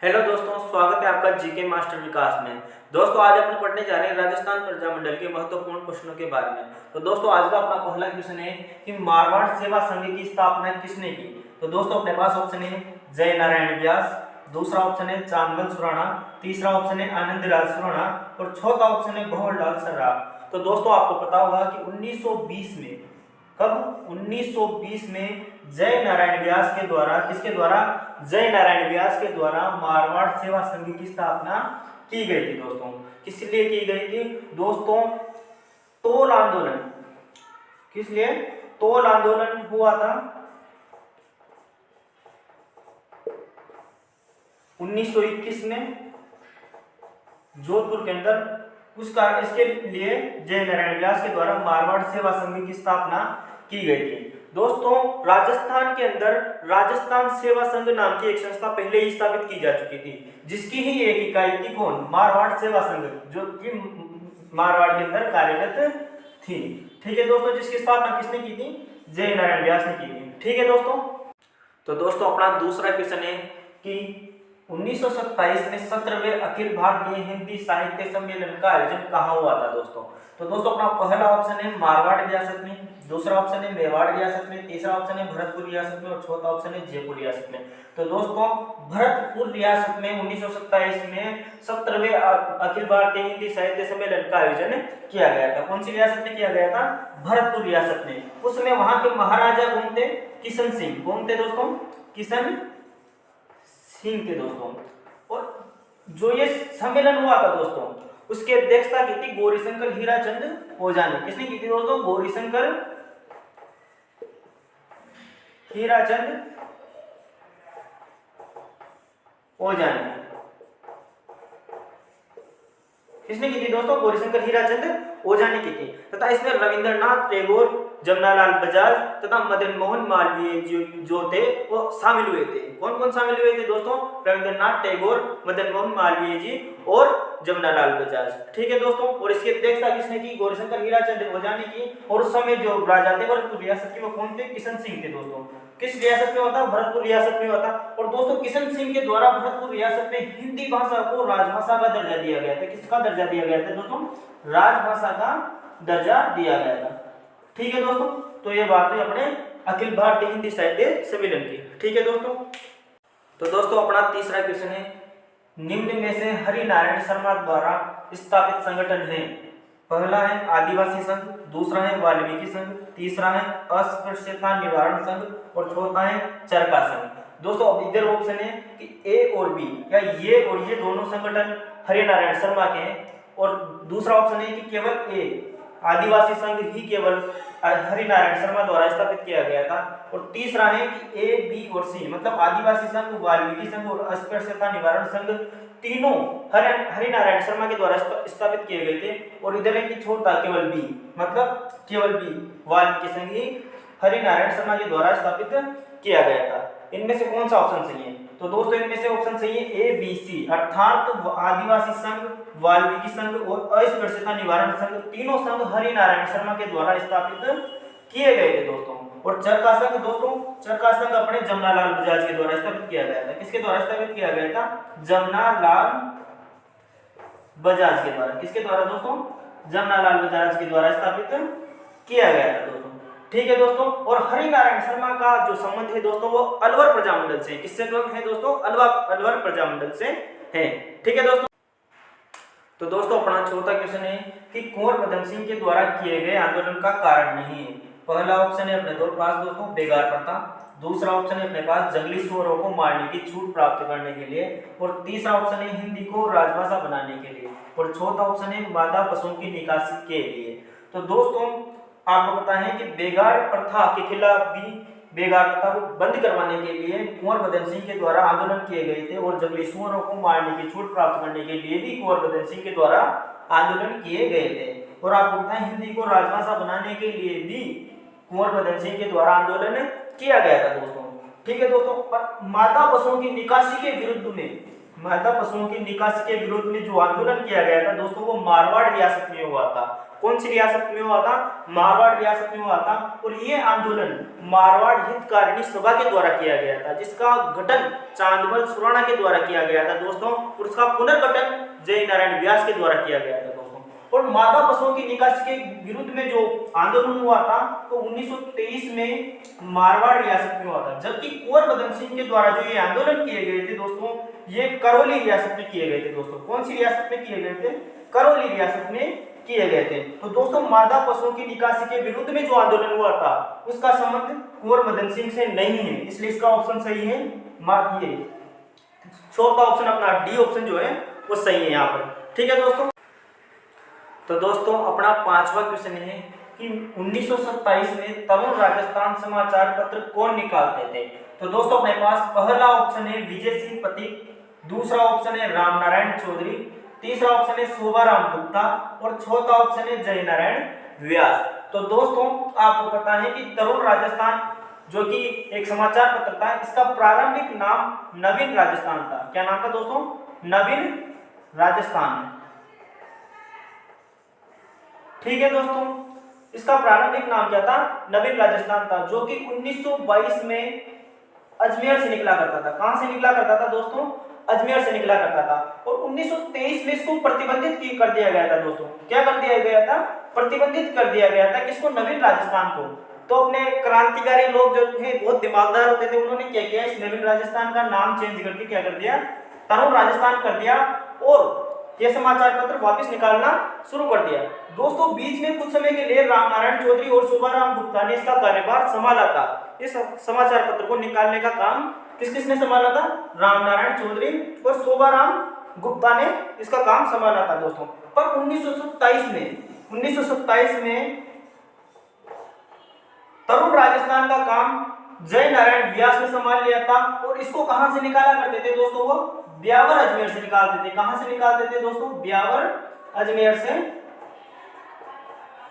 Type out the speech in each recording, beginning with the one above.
Hello दोस्तों, स्वागत है आपका जीके मास्टर विकास में। दोस्तों आज अपन पढ़ने जा रहे हैं राजस्थान प्रजामंडल के महत्वपूर्ण प्रश्नों के बारे में। तो दोस्तों आज का अपना पहला क्वेश्चन है कि मारवाड़ सेवा संघ की स्थापना किसने की। तो दोस्तों अपने पास ऑप्शन है जय नारायण व्यास, दूसरा ऑप्शन है चांदबल सुराणा, तीसरा ऑप्शन है आनंदराज सुराणा और चौथा ऑप्शन है भंवरलाल सर्राफ। तो दोस्तों आपको पता होगा कि 1920 में, कब 1920 में जय नारायण व्यास के द्वारा, किसके द्वारा, जय नारायण व्यास के द्वारा मारवाड़ सेवा संघ की स्थापना की गई थी। दोस्तों किस लिए की गई थी दोस्तों? तोल आंदोलन, किस लिए? तोल आंदोलन हुआ था 1921 में जोधपुर के अंदर। इसके लिए जय नारायण व्यास के द्वारा मारवाड़ सेवा संघ की स्थापना की गई थी। दोस्तों राजस्थान के अंदर राजस्थान सेवा संघ नाम की एक संस्था पहले ही स्थापित की जा चुकी थी, जिसकी ही एक इकाई थी कौन? मारवाड़ सेवा संघ, जो कि मारवाड़ के अंदर कार्यरत थी। ठीक है दोस्तों, जिसकी स्थापना किसने की थी? जय नारायण व्यास ने की थी। ठीक है दोस्तों, तो दोस्तों अपना दूसरा क्वेश्चन है कि 1927 में 17वें अखिल भारतीय हिंदी साहित्य सम्मेलन का आयोजन कहाँ हुआ था दोस्तों? तो दोस्तों अपना पहला ऑप्शन है मारवाड़ रियासत में, दूसरा ऑप्शन है मेवाड़ रियासत में, तीसरा ऑप्शन है भरतपुर रियासत में और चौथा ऑप्शन है जयपुर रियासत में। तो दोस्तों भरतपुर रियासत में 1927 में 17वें अखिल भारतीय हिंदी साहित्य सम्मेलन का आयोजन किया गया था। कौन सी रियासत में किया गया था? भरतपुर रियासत में। उसमें वहां के महाराजा कौन थे? किशन सिंह। कौन थे दोस्तों? किशन सिंह थे दोस्तों। और जो ये सम्मेलन हुआ था दोस्तों, उसकी अध्यक्षता की थी गौरीशंकर हीराचंद ओझा ने। किसने की थी दोस्तों? गौरीशंकर हीराचंद ओझा ने। किसने की थी दोस्तों? गौरीशंकर हीराचंद ओझा ने की थी। तथा इसमें रविंद्रनाथ टैगोर, जमनालाल बजाज तथा मदन मोहन मालवीय जो थे वो शामिल हुए थे। कौन कौन शामिल हुए थे दोस्तों? रविंद्रनाथ टैगोर, मदन मोहन मालवीय जी और जमनालाल बजाज। ठीक है दोस्तों, और इसकी अध्यक्षता किसने की? गौरीशंकर हीराचंद ओझा ने की। और उस समय जो राजा थे भरतपुर रियासत के, वो कौन थे? किशन सिंह थे दोस्तों। किस रियासत में होता? भरतपुर रियासत में होता। और दोस्तों किशन सिंह के द्वारा भरतपुर रियासत में हिंदी भाषा को राजभाषा का दर्जा दिया गया था। किसका दर्जा दिया गया था दोस्तों? राजभाषा का दर्जा दिया गया था। ठीक है दोस्तों, तो ये बात है अपने अखिल भारतीय हिंदी साहित्य सम्मेलन की। ठीक है दोस्तों, तो दोस्तों अपना तीसरा क्वेश्चन है निम्न में से हरि नारायण शर्मा द्वारा स्थापित संगठन है। पहला है आदिवासी संघ, दूसरा है वाल्मीकि संघ, तीसरा है अस्पृश्यता निवारण संघ और चौथा है चरखा संघ। दोस्तों अब इधर ऑप्शन है कि ए और बी, या ये और ये दोनों संगठन हरि नारायण शर्मा के हैं, और दूसरा ऑप्शन है कि केवल ए आदिवासी संघ ही केवल हरि नारायण शर्मा द्वारा स्थापित किया गया था, और तीसरा है कि ए, बी और सी मतलब आदिवासी संघ, वाल्मीकि संघ और अस्पृश्यता निवारण संघ तीनों हरि नारायण शर्मा के द्वारा स्थापित किए गए थे। और इधर है कि छोटा केवल बी, मतलब केवल बी वाल्मीकि संघ ही हरि नारायण शर्मा के द्वारा स्थापित किया गया था। इनमें से कौन सा ऑप्शन सही है? तो दोस्तों इनमें से ऑप्शन सही है ए, बी, सी, अर्थात आदिवासी संघ, वाल्मीकि संघ और अस्पृश्यता निवारण संघ तीनों संघ हरि नारायण शर्मा के द्वारा स्थापित किए गए थे दोस्तों। और चरखा संघ दोस्तों, चरखा संघ अपने जमनालाल बजाज के द्वारा स्थापित किया गया था। किसके द्वारा स्थापित किया गया था? जमनालाल बजाज के द्वारा। किसके द्वारा दोस्तों? जमनालाल बजाज के द्वारा स्थापित किया गया था दोस्तों। ठीक है दोस्तों, और हरि नारायण शर्मा का जो संबंध है दोस्तों वो अलवर प्रजामंडल से। किससे है दोस्तों? अलवर प्रजामंडल से है। ठीक है दोस्तों, तो दोस्तों अपना चौथा क्वेश्चन है कि कुंवर पदम सिंह के द्वारा किए गए आंदोलन का कारण नहीं है। पहला ऑप्शन है अपने पास दोस्तों बेगार प्रथा, दूसरा ऑप्शन है अपने पास जंगली सुअरों को मारने की छूट प्राप्त करने के लिए, और तीसरा ऑप्शन है हिंदी को राजभाषा बनाने के लिए, और चौथा ऑप्शन है मादा पशुओं की निकासी के लिए। तो दोस्तों आपको पता है कि बेगार प्रथा के खिलाफ भी, बेगार प्रथा को बंद करवाने के लिए कुंवर पदम सिंह के द्वारा आंदोलन किए गए थे, और जंगली सुअरों को मारने की छूट प्राप्त करने के लिए भी कुंवर पदम सिंह के द्वारा आंदोलन किए गए थे। और आपको पता है हिंदी को राजभाषा बनाने के लिए भी कुंवर पदम सिंह के द्वारा आंदोलन किया गया था दोस्तों। ठीक है दोस्तों, पर मादा पशुओं की निकासी के विरुद्ध में मादा पशुओं की निकासी के विरोध में जो आंदोलन किया गया था दोस्तों, वो मारवाड़ रियासत में हुआ था। कौन सी रियासत में हुआ था? मारवाड़ रियासत में हुआ था। और ये आंदोलन मारवाड़ हितकारिणी सभा के द्वारा किया गया था, जिसका गठन चांदमल सुराणा के द्वारा किया गया था दोस्तों, और उसका पुनर्गठन जय नारायण व्यास के द्वारा किया गया था दोस्तों। और मादा पशुओं की निकासी के विरुद्ध में जो आंदोलन हुआ था तो 1923 में मारवाड़ रियासत में हुआ था, जबकि कुंवर बदन सिंह के द्वारा जो ये आंदोलन किए गए थे दोस्तों, ये करौली रियासत में किए गए थे दोस्तों। कौन सी रियासत में किए गए थे? करौली रियासत में किए गए थे। तो दोस्तों मादा पशुओं की निकासी के विरुद्ध में जो आंदोलन हुआ था उसका संबंध कुंवर बदन सिंह से नहीं है, इसलिए इसका ऑप्शन सही है ये चौथा ऑप्शन अपना डी ऑप्शन जो है वो सही है यहाँ पर। ठीक है दोस्तों। तो दोस्तों अपना पांचवा क्वेश्चन है कि 1927 में तरुण राजस्थान समाचार पत्र कौन निकालते थे? तो दोस्तों अपने पास पहला ऑप्शन है विजय सिंह पथिक, दूसरा ऑप्शन है राम नारायण चौधरी, तीसरा ऑप्शन है शोभाराम गुप्ता और चौथा ऑप्शन है जय नारायण व्यास। तो दोस्तों आपको पता है कि तरुण राजस्थान जो कि एक समाचार पत्र था, इसका प्रारंभिक नाम नवीन राजस्थान था। क्या नाम था दोस्तों? नवीन राजस्थान। ठीक है दोस्तों, इसका प्रारंभिक नाम क्या था? नवीन राजस्थान था, जो कि 1922 में अजमेर से निकला करता था। कहां से निकला करता था दोस्तों? अजमेर से निकला करता था। और 1923 में इसको प्रतिबंधित कर दिया गया था दोस्तों। क्या कर दिया गया था? प्रतिबंधित कर दिया गया था किसको? नवीन राजस्थान को। तो अपने क्रांतिकारी लोग जो थे बहुत दिमागदार होते थे, उन्होंने क्या किया, इस नवीन राजस्थान का नाम चेंज करके क्या कर दिया? तरुण राजस्थान कर दिया और ये समाचार पत्र वापस निकालना शुरू कर दिया। दोस्तों बीच में कुछ समय के लिए राम नारायण चौधरी और शोभाराम गुप्ता ने इसका कार्यभार संभाला था। इस समाचार पत्र को निकालने का काम किस किसने संभाला था? राम नारायण चौधरी और शोभाराम गुप्ता ने इसका काम संभाला था दोस्तों। पर 1927 में तरुण राजस्थान का काम जय नारायण व्यास ने संभाल लिया था। और इसको कहां से निकाला करते थे दोस्तों? वो ब्यावर अजमेर से निकालते थे। कहां से निकालते थे दोस्तों? ब्यावर अजमेर से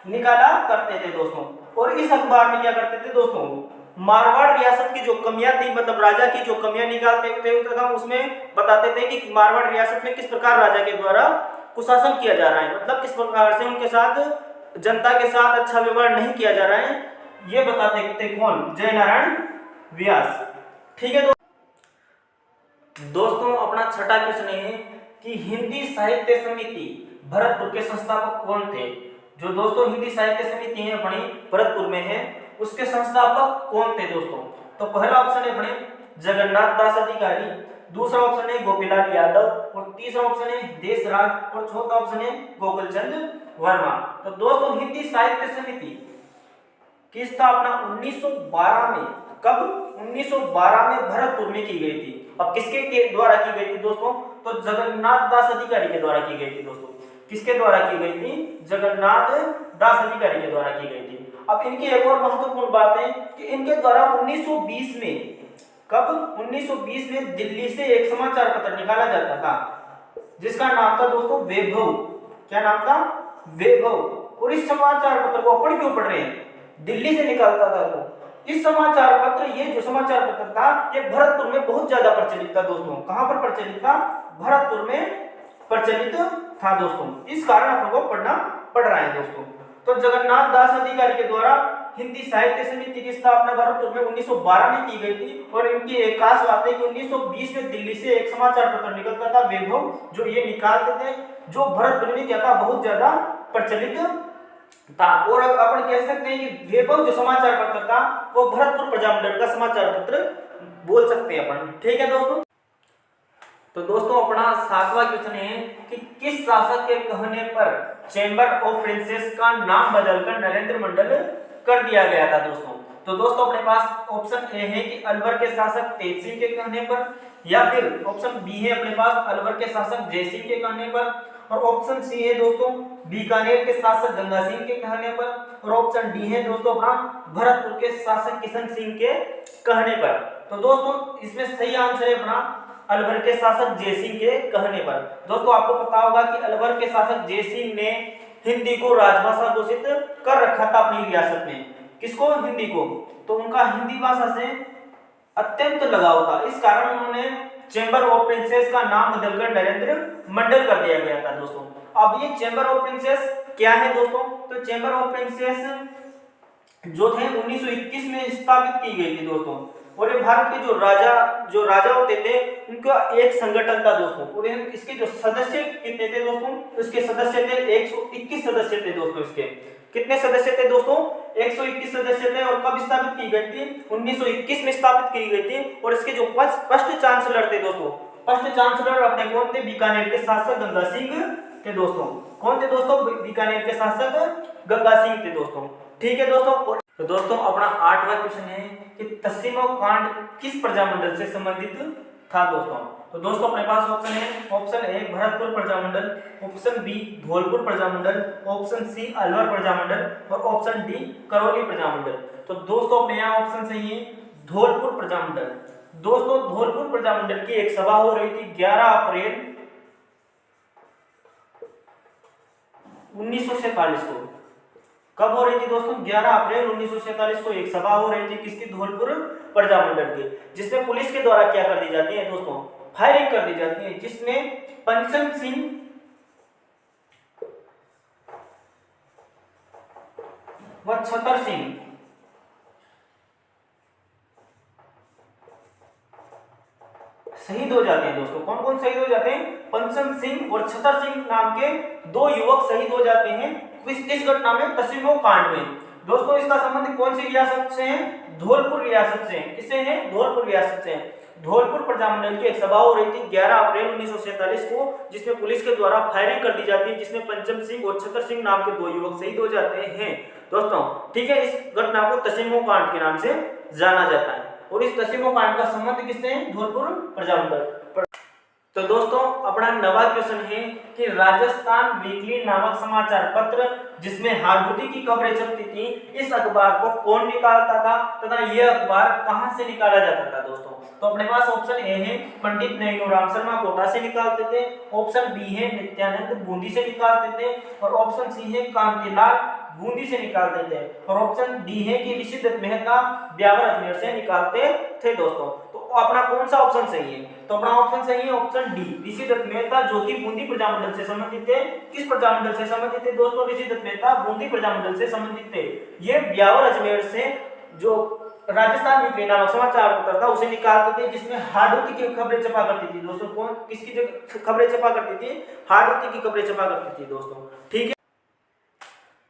निकाला करते थे दोस्तों। और इस अखबार में क्या करते थे दोस्तों? मारवाड़ रियासत की जो कमियां थी, मतलब राजा की जो कमियां निकालते थे तथा उसमें बताते थे कि मारवाड़ रियासत में किस प्रकार राजा के द्वारा कुशासन किया जा रहा है, मतलब किस प्रकार से उनके साथ जनता के साथ अच्छा व्यवहार नहीं किया जा रहा है, ये बताते थे कौन? जय नारायण व्यास। ठीक है दोस्तों अपना छठा क्वेश्चन है कि हिंदी साहित्य समिति भरतपुर के संस्थापक कौन थे? जो दोस्तों हिंदी साहित्य समिति है अपनी भरतपुर में है, उसके संस्थापक कौन थे दोस्तों? तो पहला ऑप्शन है अपने जगन्नाथ दास अधिकारी, दूसरा ऑप्शन है गोपीलाल यादव और तीसरा ऑप्शन है देशराज और चौथा ऑप्शन है गोकुलचंद वर्मा। तो दोस्तों हिंदी साहित्य समिति की स्थापना 1912 में, कब? 1912 में भरतपुर में की गई थी। अब किसके द्वारा की गई थी दोस्तों? तो जगन्नाथ दास अधिकारी के द्वारा की गई थी दोस्तों। किसके द्वारा की गई थी? जगन्नाथ दास अधिकारी के द्वारा की गई थी। अब इनकी एक और महत्वपूर्ण बात है कि इनके द्वारा 1920 में, कब? 1920 में दिल्ली से एक समाचार पत्र निकाला जाता था जिसका नाम था दोस्तों वैभव। क्या नाम था? वैभव। और इस समाचार पत्र को अपन क्यों पढ़ रहे हैं? दिल्ली से निकलता था। तो इस समाचार पत्र, ये जो समाचार पत्र था, ये भरतपुर में बहुत ज्यादा प्रचलित था दोस्तों। कहां पर प्रचलित था? भरतपुर में प्रचलित था दोस्तों। इस कारण अपन को पढ़ना पड़ रहा है दोस्तों। तो जगन्नाथ दास अधिकारी के द्वारा हिंदी साहित्य समिति की स्थापना भरतपुर में 1912 में की गई थी। और इनकी एक खास बात है कि 1920 में दिल्ली से एक समाचार पत्र निकलता था वैभव, जो ये निकालते थे, जो भरतपुर में क्या था? बहुत ज्यादा प्रचलित था। और अपन कह सकते हैं कि वैभव जो समाचार पत्र था वो भरतपुर प्रजामंडल का समाचार पत्र बोल सकते हैं अपन। ठीक है दोस्तों। तो दोस्तों अपना सातवां क्वेश्चन है कि किस शासक के कहने पर चैम्बर ऑफ प्रिंसेस का नाम बदलकर नरेंद्र मंडल कर दिया गया था दोस्तों? तो दोस्तों अपने पास ऑप्शन ए है कि अलवर के शासक तेज सिंह के कहने पर, या फिर ऑप्शन बी है अपने पास अलवर के शासक जय सिंह के कहने पर, और ऑप्शन सी है दोस्तों बीकानेर के शासक गंगा सिंह के कहने पर, और ऑप्शन डी है दोस्तों अपना भरतपुर के शासक किशन सिंह के कहने पर। तो दोस्तों इसमें सही आंसर है अपना अलवर के शासक जय सिंह के कहने पर। दोस्तों आपको पता होगा कि अलवर के शासक जय सिंह ने हिंदी को राजभाषा घोषित कर रखा था अपनी रियासत में। किसको? हिंदी को। तो उनका हिंदी भाषा से अत्यंत लगाव था, इस कारण उन्होंने चेंबर ऑफ प्रिंसेस का नाम बदलकर नरेंद्र मंडल कर दिया गया था दोस्तों। अब ये चेंबर ऑफ प्रिंसेस क्या है दोस्तों? तो चेंबर ऑफ प्रिंसेस जो थे 1921 में स्थापित की गई थी दोस्तों। और ये भारत के जो राजा होते थे उनका एक संगठन था दोस्तों। और इसके जो सदस्य कितने थे दोस्तों? तो इसके सदस्य थे 121 सदस्य थे दोस्तों। इसके कितने सदस्य थे दोस्तों? 121 सदस्य थे। और कब स्थापित की गई थी? 1921 में स्थापित की गई थी। और इसके जो फर्स्ट चांसलर थे दोस्तों, फर्स्ट चांसलर अपने कौन थे? बीकानेर के शासक गंगा सिंह थे दोस्तों। कौन थे दोस्तों? बीकानेर के शासक गंगा सिंह थे दोस्तों। ठीक है दोस्तों। तो दोस्तों अपना 8वां क्वेश्चन है कि तस्सीमो कांड किस प्रजामंडल से संबंधित था दोस्तों? तो दोस्तों अपने पास ऑप्शन है, option A Bharatpur Prajamandal, option B Dholpur Prajamandal, option C Alwar Prajamandal और ऑप्शन डी करौली प्रजामंडल। तो दोस्तों अपने यहाँ ऑप्शन सही है धौलपुर प्रजामंडल। दोस्तों धौलपुर प्रजामंडल की एक सभा हो रही थी 11 अप्रैल 1947 को। कब हो रही थी दोस्तों? 11 अप्रैल 1947 को एक सभा हो रही थी किसकी? धौलपुर प्रजामंडल की, जिसमें पुलिस के द्वारा क्या कर दी जाती है दोस्तों? फायरिंग कर दी जाती है, जिसमें पंचम सिंह व छतर सिंह शहीद हो जाते हैं दोस्तों। कौन कौन शहीद हो जाते हैं? पंचम सिंह और छतर सिंह नाम के दो युवक शहीद हो जाते हैं किस घटना में? तस्सीमो कांड में। दोस्तों इसका संबंध कौन सी रियासत से है? धौलपुर रियासत से है। किससे है? धौलपुर रियासत से है। धौलपुर प्रजामंडल की एक सभा हो रही थी 11 अप्रैल 1947 को, जिसमें पुलिस के द्वारा फायरिंग कर दी जाती है, जिसमें पंचम सिंह और छतर सिंह नाम के दो युवक शहीद हो जाते हैं दोस्तों। ठीक है, इस घटना को तस्सीमो कांड के नाम से जाना जाता है। और इस तस्सीमो कांड का संबंध किससे है? धौलपुर प्रजामंडल। तो दोस्तों अपना 9वां क्वेश्चन है कि राजस्थान वीकली नामक समाचार पत्र जिसमें हाड़गुटी की खबरें छपती थी, इस अखबार को कौन निकालता था तथा यह अखबार कहां से निकाला जाता था दोस्तों? तो अपने पास ऑप्शन ए है पंडित नैनूराम शर्मा कोटा से निकालते थे, ऑप्शन बी है नित्यानंद बूंदी से निकालते थे, और ऑप्शन सी है कांतिलाल बूंदी से निकालते थे, और ऑप्शन डी है कि ऋषि दत्त मेहता ब्यावर अजमेर से निकालते थे दोस्तों। तो अपना कौन सा ऑप्शन सही है? तो अपना ऑप्शन सही है ऑप्शन डी ऋषि दत्त मेहता, जो कि बूंदी प्रजामंडल से संबंधित थे। किस प्रजामंडल से संबंधित थे दोस्तों? ऋषि दत्त मेहता बूंदी प्रजामंडल से संबंधित थे। ये ब्यावर अजमेर से जो राजस्थान वीकली नामक समाचार पत्र था उसे निकालते थे, जिसमें हाड़गुटी की खबरें छपा करती थी दोस्तों। कौन किसकी खबरें छपा करती थी? हाड़गुटी की खबरें छपा करती थी दोस्तों। ठीक है,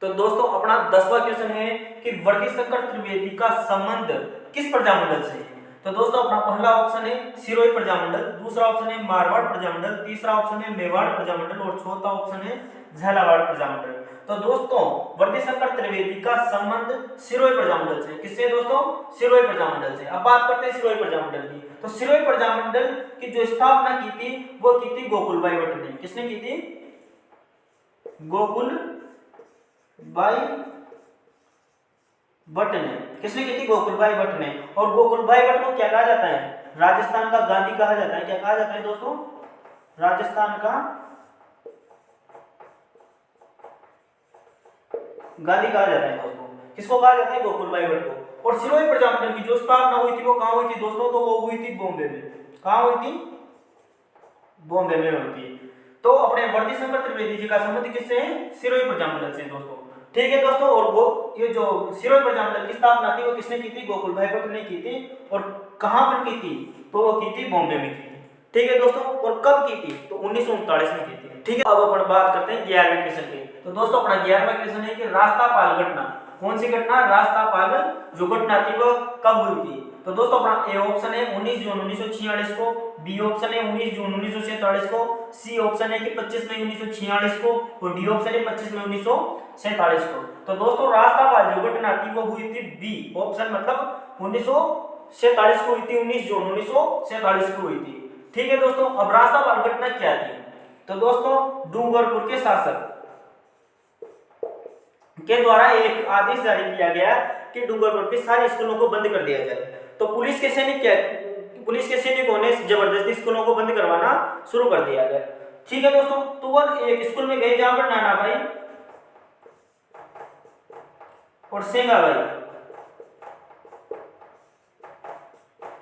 तो दोस्तों अपना 10वां क्वेश्चन है कि वर्धीशंकर त्रिवेदी का संबंध किस प्रजामंडल से है? तो दोस्तों अपना पहला ऑप्शन है सिरोही प्रजामंडल, दूसरा ऑप्शन है मारवाड़ प्रजामंडल, तीसरा ऑप्शन है मेवाड़ प्रजामंडल और चौथा ऑप्शन है झालावाड़ प्रजामंडल। तो दोस्तों वर्धीशंकर त्रिवेदी का संबंध सिरोही प्रजामंडल से। किससे दोस्तों? सिरोही प्रजामंडल से। अब बात करते हैं सिरोही प्रजामंडल की। तो सिरोही प्रजामंडल की जो स्थापना की थी वो की थी गोकुलबाई भट्ट ने। किसने की थी? गोकुलबाई भट्ट ने। किसने की थी? गोकुलबाई भट्ट ने। और गोकुलबाई भट्ट को क्या कहा जाता है? राजस्थान का गांधी कहा जाता है। क्या कहा जाता है दोस्तों? राजस्थान का गांधी कहा जाता है दोस्तों। किसको कहा जाता है? गोकुलबाई भट्ट को। और सिरोही प्रजामंडल की जो स्थापना हुई थी वो कहां हुई थी दोस्तों? तो वो हुई थी बॉम्बे में। कहां हुई थी? बॉम्बे में हुई थी। तो अपने वर्धीशंकर त्रिवेदी जी का संबंध किससे है? सिरोही प्रजामंडल से दोस्तों। ठीक है दोस्तों, और वो ये जो सिरोही प्रजामंडल की स्थापना थी वो किसने की थी? गोकुलबाई भट्ट ने की थी। और कहां पर की थी? तो वो की थी बॉम्बे में की थी। ठीक है दोस्तों, और कब की थी? तो 1939 में की थी। ठीक है, अब अपन बात करते हैं 11वें क्वेश्चन की। तो दोस्तों अपना 11वां क्वेश्चन है कि रास्तापाल घटना। कौन सी घटना? रास्तापाल जो घटना थी वो कब हुई थी? तो दोस्तों अपना ए ऑप्शन है 19 जून 1946 को, बी ऑप्शन है 19 जून 1947 को, सी ऑप्शन है कि 25 मई 1946 को, और डी ऑप्शन है 25 मई 1947 को। तो दोस्तों रास्तापाल जो घटना थी वो हुई थी बी ऑप्शन, मतलब 1947 को हुई थी। 19 जून 1947 को हुई थी। ठीक है दोस्तों, अब रास्तापाल घटना क्या थी? तो दोस्तों डूंगरपुर के शासक के द्वारा एक आदेश जारी किया गया कि डूंगरपुर के सारे स्कूलों को बंद कर दिया जाए। तो पुलिस के सैनिकों ने जबरदस्ती स्कूलों को बंद करवाना शुरू कर दिया गया। ठीक है दोस्तों, तो वो एक स्कूल में गए जहां पर नाना भाई और सेंगा भाई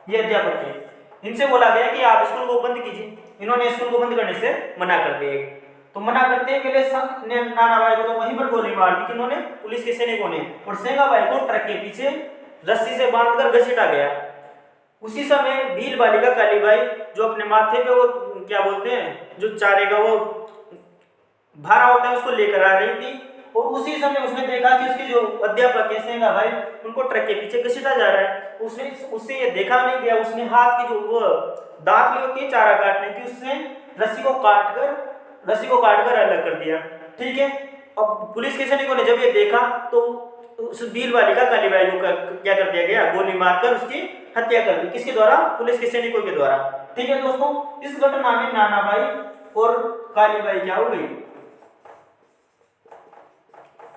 ये अध्यापक थे। इनसे बोला गया कि आप स्कूल को बंद कीजिए, इन्होंने स्कूल को बंद करने से मना कर दिया। तो मना करते ही पहले नाना भाई को तो वहीं पर गोली मार दी किन्होंने, पुलिस के सैनिकों ने, और सेंगा भाई को ट्रक के पीछे रस्सी से बांधकर घसीटा गया। उसी समय भील बालिका काली बाई जो अपने माथे पे वो क्या बोलते हैं जो चारे का वो भारा होता है उसको लेकर आ रही थी, और उसी समय उसने देखा कि उसके जो अध्यापक है सेंगा भाई उनको ट्रक के पीछे घसीटा जा रहा है। उसने उससे ये देखा नहीं गया, उसने हाथ की जो वो दांतली होती है चारा काटने की, उससे रस्सी को काटकर अलग कर दिया। ठीक है, अब पुलिस के सैनिकों ने जब ये देखा तो उस भील बालिका काली बाई को क्या कर दिया गया, गोली मारकर उसकी हत्या कर दी। किसके द्वारा? पुलिस के सैनिकों के द्वारा। ठीक है दोस्तों, इस घटना में नाना भाई और काली बाई क्या हो गई,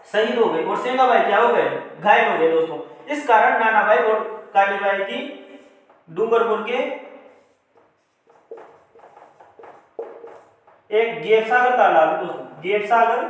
शहीद हो गए, और सेंगा भाई क्या हो गए, घायल हो गए दोस्तों। इस कारण नाना भाई और काली बाई की डूंगरपुर के एक गेपसागर तालाब है दोस्तों, गेपसागर,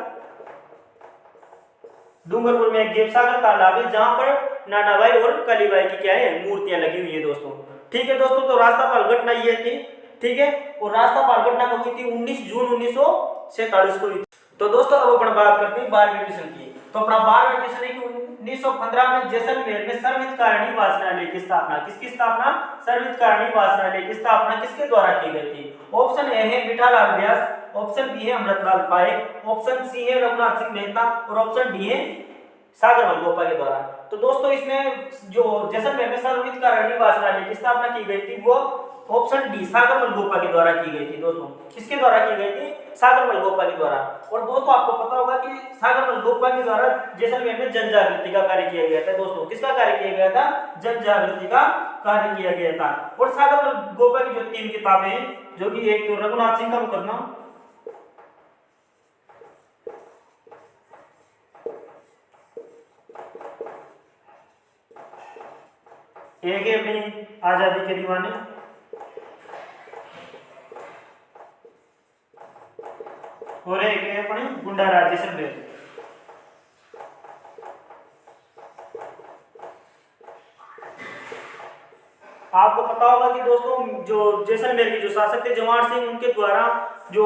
डूंगरपुर में एक गेपसागर तालाब है जहां पर नाना भाई और काली बाई की क्या है, मूर्तियां लगी हुई है दोस्तों। ठीक है दोस्तों, तो रास्तापाल घटना ये थी। ठीक है, और रास्तापाल घटना कब हुई थी? 19 जून 1947 को हुई। तो दोस्तों अब अपन बात करते हैं बाल वेकेशन की। तो अपना बाल वेकेशन है कि 1915 में जैसलमेर में सर्वहितकारिणी वाचनालय की स्थापना, किसकी स्थापना? सर्वहितकारिणी वाचनालय की स्थापना किसके द्वारा की गई थी? ऑप्शन ए है मिठालाल व्यास, ऑप्शन बी है अमृतलाल पाएक, ऑप्शन सी है रघुनाथ सिंह मेहता, और ऑप्शन डी है सागरमल गोपा के द्वारा। तो दोस्तों इसमें जो जैसलमेर में सर्वहितकारिणी वाचनालय की स्थापना की गई थी वो ऑप्शन डी सागरमल गोपा के द्वारा की गई थी दोस्तों। किसके द्वारा की गई थी? सागरमल गोपा के द्वारा। और दोस्तों आपको पता होगा कि सागरमल गोपा के द्वारा जैसलमेर में जन जागृति का कार्य किया गया था दोस्तों। किसका कार्य किया गया था? जन जागृति का कार्य किया गया था। और सागरमल गोपा की जो 3 किताबें हैं, जो कि एक तो रघुनाथ सिंह का मुकदमा, एक है अपनी आजादी के दीवाने, और एक है अपने गुंडा राज जैसलमेर। आपको पता होगा कि दोस्तों जो जैसलमेर के जो शासक थे जवाहर सिंह, उनके द्वारा जो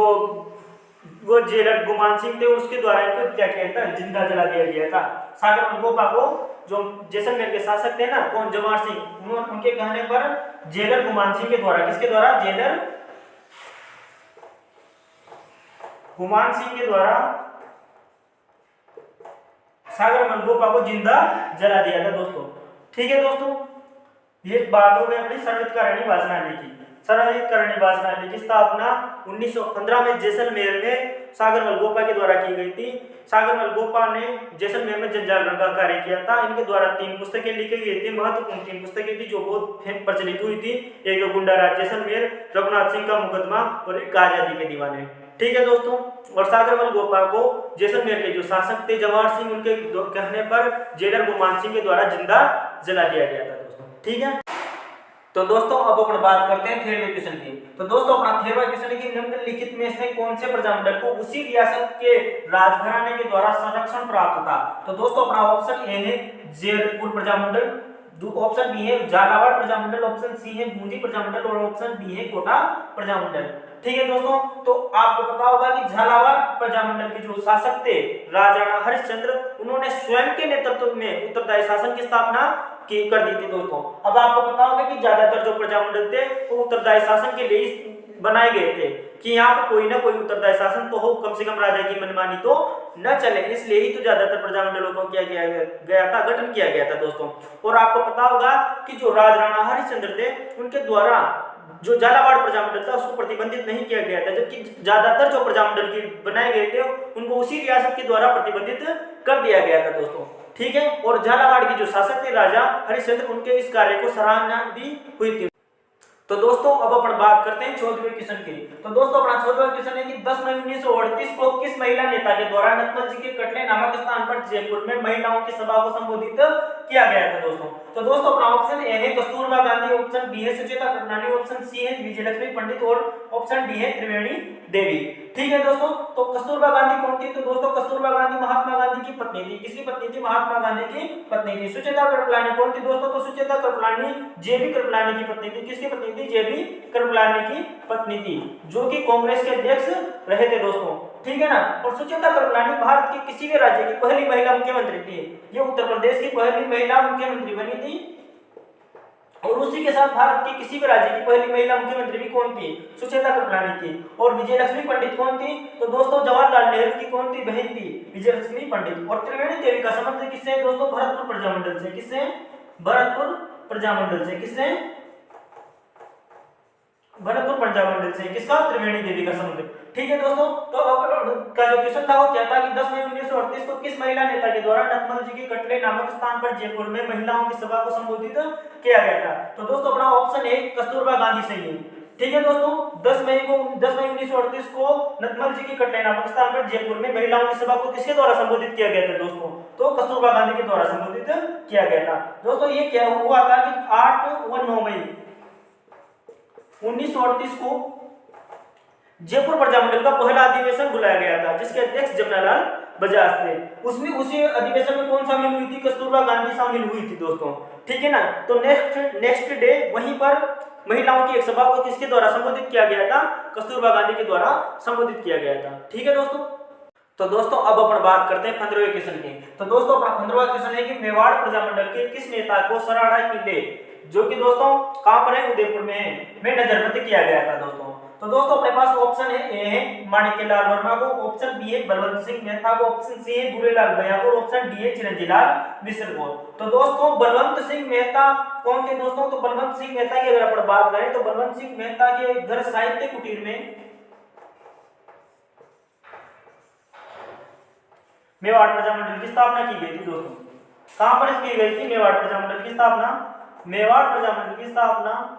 वो जेलर गुमान सिंह थे उसके द्वारा इनको क्या किया था? जिंदा जला दिया गया था। सागरमल गोपा को जो जैसलमेर के शासक थे ना, कौन? जवाहर सिंह, उनके कहने पर जेलर गुमान सिंह के द्वारा, किसके द्वारा? जेलर गुमान सिंह के द्वारा सागरमल गोपा को जिंदा जला दिया था दोस्तों। ठीक है दोस्तों, ये बात हो गई अपनी सर्वहितकारिणी वाचनालय की। सर्वहितकारिणी वाचनालय की स्थापना 1915 में जैसलमेर में सागरमल गोपा के द्वारा की गई थी। सागरमल गोपा ने जैसलमेर में जन जागरण का कार्य किया था। इनके द्वारा 3 पुस्तकें लिखी गई थी, महत्वपूर्ण 3 पुस्तकें थी जो बहुत प्रचलित हुई थी। एक तो गुंडा राज जैसलमेर, रघुनाथ सिंह का मुकदमा, और एक आजादी के दीवाने। ठीक है दोस्तों, और सागरमल गोपा को जैसलमेर के जो शासक थे जवाहर सिंह, उनके कहने पर जेलर गुमान सिंह के द्वारा जिंदा जला दिया गया था दोस्तों। ठीक है, तो दोस्तों अब अपन बात करते हैं थर्ड वेकेशन की। तो दोस्तों अपना थर्ड वेकेशन की निम्नलिखित में से कौन से प्रजामंडल को उसी रियासत के राजघराने के द्वारा संरक्षण प्राप्त था? तो दोस्तों अपना ऑप्शन ए है जयपुर प्रजामंडल, ऑप्शन बी है झालावाड़ प्रजामंडल, ऑप्शन सी है बूंदी प्रजामंडल, और ऑप्शन डी है कोटा प्रजामंडल। ठीक है दोस्तों, तो आपको पता होगा कि झालावाड़ प्रजामंडल के जो शासक थे राजा हरिश्चंद्र, उन्होंने स्वयं के नेतृत्व में उत्तरदायी शासन की स्थापना कर दी थी दोस्तों। अब आपको पता होगा कि ज्यादातर जो प्रजामंडल थे वो उत्तरदायी शासन के लिए बनाए गए थे कि यहाँ पर कोई ना कोई उत्तरदायी शासन तो हो, कम से कम राजा की मनमानी तो न चले, इसलिए ही तो ज्यादातर प्रजामंडलों को क्या किया गया था? गठन किया गया था दोस्तों। और आपको पता होगा कि जो राजा हरिश्चंद्र थे उनके द्वारा जो झालावाड़ प्रजामंडल था उसको प्रतिबंधित नहीं किया गया था, जबकि ज्यादातर जो प्रजामंडल की बनाए गए थे उनको उसी रियासत के द्वारा प्रतिबंधित कर दिया गया था दोस्तों। ठीक है, और झालावाड़ के जो शासक थे राजा हरिश्चंद्र, उनके इस कार्य को सराहना भी हुई थी। तो दोस्तों अब अपन बात करते हैं चौथे क्वेश्चन की। तो दोस्तों अपना चौथा क्वेश्चन है कि 10 मई 1938 को किस महिला नेता के द्वारा नतमल जी के कटले नामक स्थान पर जयपुर में महिलाओं की सभा को संबोधित किया गया था दोस्तों। तो दोस्तों अपना ऑप्शन ए है कस्तूरबा गांधी, ऑप्शन बी है सुचेता कृपलानी, ऑप्शन सी है विजयलक्ष्मी पंडित और ऑप्शन डी है त्रिवेणी देवी। ठीक है दोस्तों, तो कस्तूरबा गांधी कौन थी? तो दोस्तों कस्तूरबा गांधी महात्मा गांधी की पत्नी थी। किसकी पत्नी थी? महात्मा गांधी की पत्नी थी। सुचेता कृपलानी कौन थी दोस्तों? तो सुचेता कृपलानी जेबी कृपलानी की पत्नी थी। किसकी पत्नी थी? जेबी कृपलानी की पत्नी थी, जो कि कांग्रेस के अध्यक्ष रहे थे दोस्तों। ठीक है ना। और सुचेता कृपलानी भारत के किसी भी राज्य की पहली महिला मुख्यमंत्री थी। ये उत्तर प्रदेश की पहली महिला मुख्यमंत्री बनी थी। और उसी के साथ भारत के किसी भी राज्य की पहली महिला मुख्यमंत्री भी कौन थी? सुचेता कृपलानी थी। और विजयलक्ष्मी पंडित कौन थी? तो दोस्तों जवाहरलाल नेहरू की कौन थी? बहन थी विजयलक्ष्मी पंडित। और त्रिवेणी देवी का संबंध किससे है दोस्तों? भरतपुर प्रजामंडल से। किससे? भरतपुर प्रजामंडल से। किससे? भरतपुर प्रजामंडल से। किसका? त्रिवेणी देवी का संबंध। ठीक है दोस्तों, तो अब का जो क्वेश्चन था वो क्या था कि 10 मई 1938 को किस महिला नेता के द्वारा नतमल जी के कटले नामक स्थान पर जयपुर में महिलाओं की सभा को संबोधित किया गया था? तो दोस्तों अपना ऑप्शन ए कस्तूरबा गांधी सही है। ठीक है दोस्तों, 10 मई 1938 को नतमल जी के कटले नामक स्थान पर जयपुर में महिलाओं की सभा को किसके द्वारा संबोधित किया गया था दोस्तों? तो कस्तूरबा गांधी के द्वारा संबोधित किया गया था। दोस्तों ये क्या हुआ था कि 8 व 9 मई 1938 को जयपुर प्रजामंडल का पहला अधिवेशन बुलाया गया था, जिसके अध्यक्ष जमनालाल बजाज थे। उसमें उसी अधिवेशन में कौन शामिल हुई थी? कस्तूरबा गांधी शामिल हुई थी दोस्तों। ठीक है ना। तो नेक्स्ट डे वहीं पर महिलाओं की एक सभा को किसके द्वारा संबोधित किया गया था? कस्तूरबा गांधी के द्वारा संबोधित किया गया था। ठीक है दोस्तों, तो दोस्तों अब अपन बात करते हैं 15वें क्वेश्चन की। तो दोस्तों अपना 15वां क्वेश्चन है कि मेवाड़ प्रजामंडल के किस नेता को सराड़ा किले, जो कि दोस्तों कहां पर है? उदयपुर में है, में नजरबंद किया गया था दोस्तों। तो दोस्तों अपने पास ऑप्शन है ए है माणिक्यलाल वर्मा को, ऑप्शन बी है बलवंत सिंह मेहता को, ऑप्शन सी है भूरेलाल भैया को, ऑप्शन डी है चिरंजीलाल मिश्र को। तो दोस्तों बलवंत सिंह मेहता कौन थे दोस्तों? तो बलवंत सिंह मेहता की अगर अपन बात करें तो बलवंत सिंह मेहता के घर साहित्य कुटीर में मेवाड़ प्रजामंडल की स्थापना की गई थी दोस्तों। कहां पर की गई थी मेवाड़ प्रजामंडल की स्थापना? मेवाड़ प्रजामंडल की स्थापना